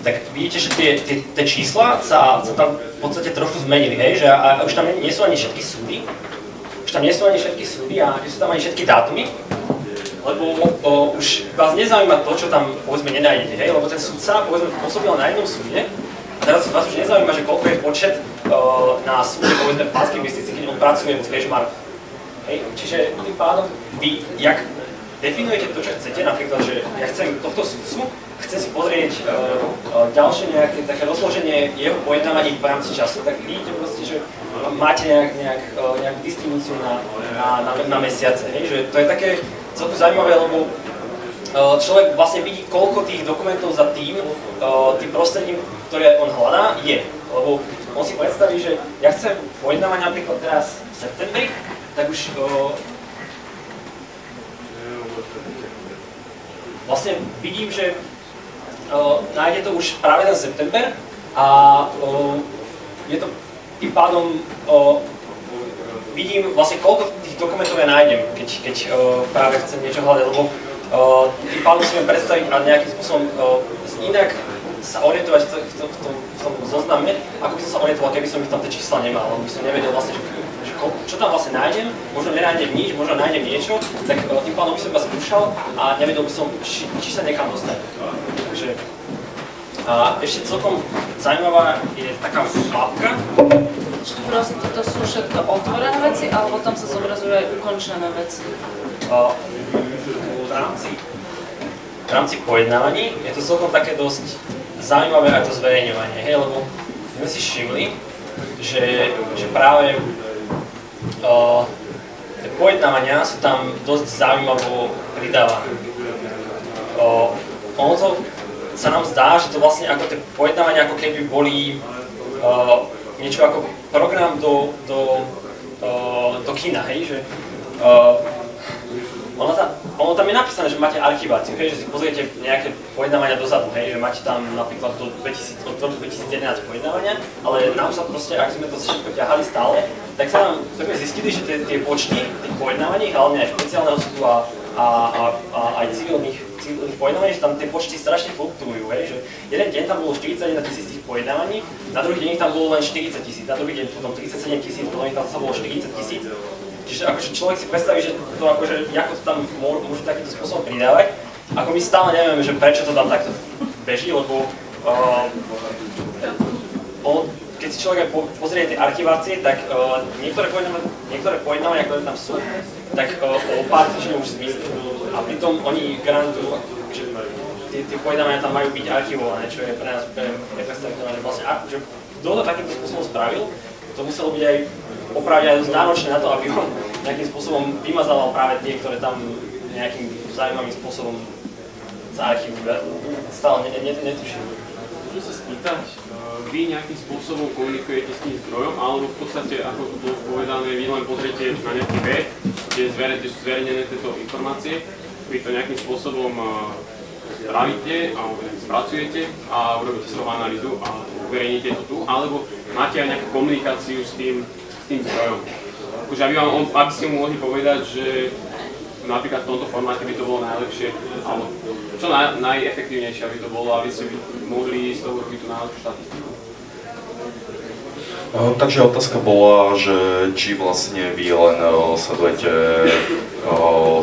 tak vidíte, že tie čísla sa tam v podstate trošku zmenili, hej, že a už tam nie sú ani všetky súdy, a nie sú tam ani všetky dátumy, lebo už vás nezaujíma to, čo tam, povedzme, nenájdete, hej, lebo ten sudca, povedzme, pôsobil na jednom súde, a teraz vás už nezaujíma, že koľko je počet na súde, povedzme, v Banskej Bystrici, keď on pracuje v Kežmarku. Hej, čiže tým pádom vy, jak definujete to, čo chcete, napríklad, že ja chcem tohto sudcu, chcem si pozrieť ďalšie nejaké také rozloženie jeho pojednávaní v rámci času, tak vidíte proste, že máte nejakú distribúciu na mesiace, hej, že to je také celkom zaujímavé, lebo človek vlastne vidí, koľko tých dokumentov za tým prostredím, ktoré on hľadá, je. Lebo on si predstaví, že ja chcem pojednávať napríklad teraz v septembri, tak už vlastne vidím, že nájde to už práve ten september a je to tým pádom vidím vlastne koľko tých dokumentov ja nájdem, keď práve chcem niečo hľadať, lebo tým pádom si viem predstaviť a nejakým spôsobom inak sa orientovať v tom zozname, ako by som sa orientoval, keby som ich tam tie čísla nemal, lebo by som nevedel vlastne, že čo tam vlastne nájdem, možno nenájdem nič, možno nájdem niečo, tak tým pádom by som iba skúšal a nevedel by som, či sa niekam dostane. Takže a ešte celkom zaujímavá je taká mapka. Prosím, toto sú všetko otvorené veci, alebo tam sa zobrazujú aj ukončené veci? V rámci pojednávaní je to celkom také dosť zaujímavé aj to zverejňovanie, hej, lebo sme si všimli, že práve tie pojednávania sú tam dosť zaujímavo pridávané. Ono to sa nám zdá, že to vlastne ako tie pojednávania ako keby boli niečo ako program do kina, hej, že ono tam je napísané, že máte archiváciu, hej, že si pozriete nejaké pojednávania dozadu, hej, že máte tam napríklad od roku 2011 pojednávania, ale nám sa proste, ak sme to všetko ťahali stále, tak sme zistili, že tie počty tých pojednávaní, hlavne aj špeciálneho súdu a aj civilných pojednávaní, že tam tie počty strašne fluktujú, hej, že jeden deň tam bolo 41 000 tých pojednávaní, na druhý deň tam bolo len 40 000, na druhý deň potom 37 000, potom tam sa bolo 40 000. Čiže akože človek si predstaví, že to akože, ako to tam môže takýmto spôsobom pridávať. Ako my stále nevieme, že prečo to tam takto beží, lebo keď si človek pozrie tie archivácie, tak niektoré pojednávania, ktoré tam sú, tak o pár týždňov už zmizli. A pritom oni garantujú, že tie pojednávania tam majú byť archivované, čo je pre nás nepredstaviteľné. Vlastne, že kto to takýmto spôsobom spravil, to muselo byť aj opravde aj dosť náročné na to, aby on nejakým spôsobom vymazával práve tie, ktoré tam nejakým zaujímavým spôsobom zaarchivujú. Stále netuším. Môžem sa spýtať, vy nejakým spôsobom komunikujete s tým zdrojom, alebo v podstate, ako to bolo povedané, vy len pozriete na nejaký web, kde sú zverejnené tieto informácie, vy to nejakým spôsobom spravíte alebo spracujete a urobíte z toho analýzu a uverejníte to tu, alebo máte aj nejakú komunikáciu s tým zdrojom. Akože aby ste mu mohli povedať, že napríklad v tomto formáte by to bolo najlepšie, alebo čo najefektívnejšie by to bolo, aby ste mohli z toho urobiť tú najlepšiu štatistiku. Takže otázka bola, že či vlastne vy len sledujete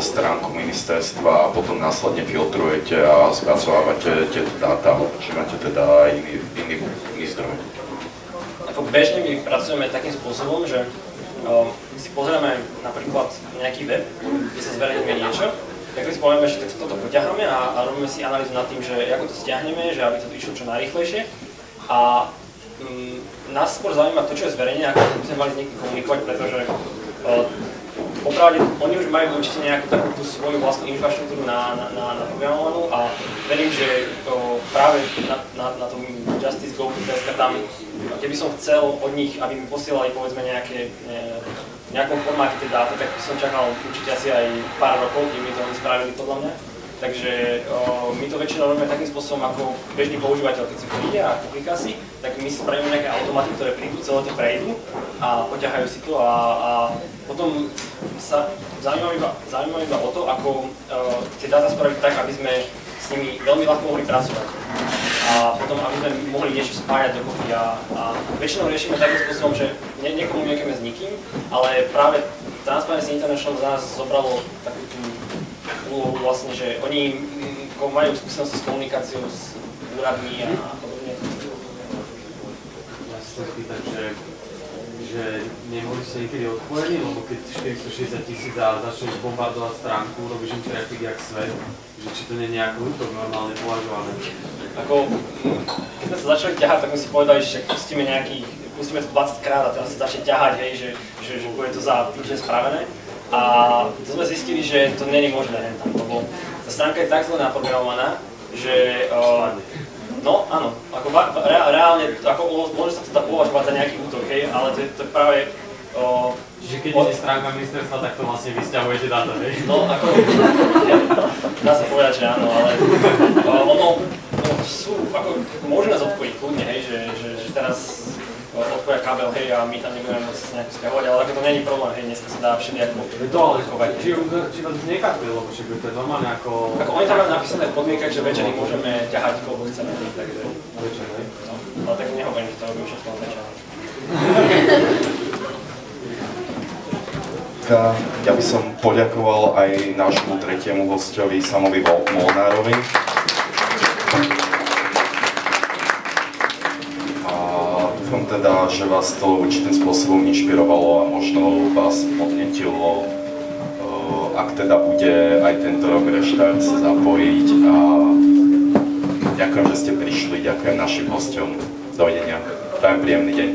stránku ministerstva a potom následne filtrujete a spracovávate tieto dáta, či máte teda aj iný zdroj. Ako bežne my pracujeme takým spôsobom, že si pozrieme napríklad nejaký web, kde sa zverejňuje niečo, tak si povieme, že toto poťaháme a robíme si analýzu nad tým, že ako to stiahneme, že aby to išlo čo najrýchlejšie. A nás skôr zaujíma to, čo je zverejnené, ako by sme mali s niekým komunikovať, pretože opravde oni už majú určite nejakú takú tú svoju vlastnú infraštruktúru naprogramovanú a verím, že práve na tom JusticeGo.sk tam, keby som chcel od nich, aby mi posielali povedzme v nejakom formáte tie dáta, tak by som čakal určite asi aj pár rokov, kým mi to oni spravili podľa mňa. Takže my to väčšinou robíme takým spôsobom, ako bežný používateľ, keď si príde a kliká si, tak my si spravíme nejaké automaty, ktoré prídu, celé to prejdú a poťahajú si to a potom sa zaujímavé iba o to, ako tie dáta spraviť tak, aby sme s nimi veľmi ľahko mohli pracovať. A potom, aby sme mohli niečo spájať dokopy a väčšinou riešime takým spôsobom, že nekomunikujeme s nikým, ale práve Transparency International za nás zobralo takú tú úlohu vlastne, že oni majú skúsenosti s komunikáciou s úradmi a podobne. Ja sa chcem spýtať, že neboli ste niekedy odpojení, lebo keď 460 000 a začneš bombardovať stránku, robíš im traffic jak svet, že či to nie je nejako útok normálne považované? Keď sme sa začali ťahať, tak sme si povedali, že pustíme to 20 krát a teraz sa začne ťahať, hej, že bude to za týždeň spravené. A to sme zistili, že to nie je možné tam, lebo tá stránka je tak zle naprogramovaná, že no áno, ako reálne, ako môže sa to považovať za nejaký útok, hej, ale to je práve Čiže keď ide stránka ministerstva, tak to vlastne vysťahujete dáta, hej? No ako, dá sa povedať, že áno, ale ono sú, ako môžeme nás odpojiť kľudne, hej, že teraz odpoja kábel, hej, a my tam nebudeme môcť nejak stiahovať, ale ako to není problém, hej, dneska sa dá všelijako chovať. Či vás nekapuje, lebo však to je normálne ako... Ako oni tam majú napísané v podmienkach, že večer ich môžeme ťahať, koľko chceme, takže... Večer, hej? No, ale tak nehovorím, že to robím všetko večer. Ja by som poďakoval aj nášmu tretiemu hosťovi, Samovi Molnárovi. A dúfam teda, že vás to určitým spôsobom inšpirovalo a možno vás podnetilo, ak teda bude aj tento rok Reštart sa zapojiť. A ďakujem, že ste prišli, ďakujem našim hosťom. Dovidenia. Prajem príjemný deň.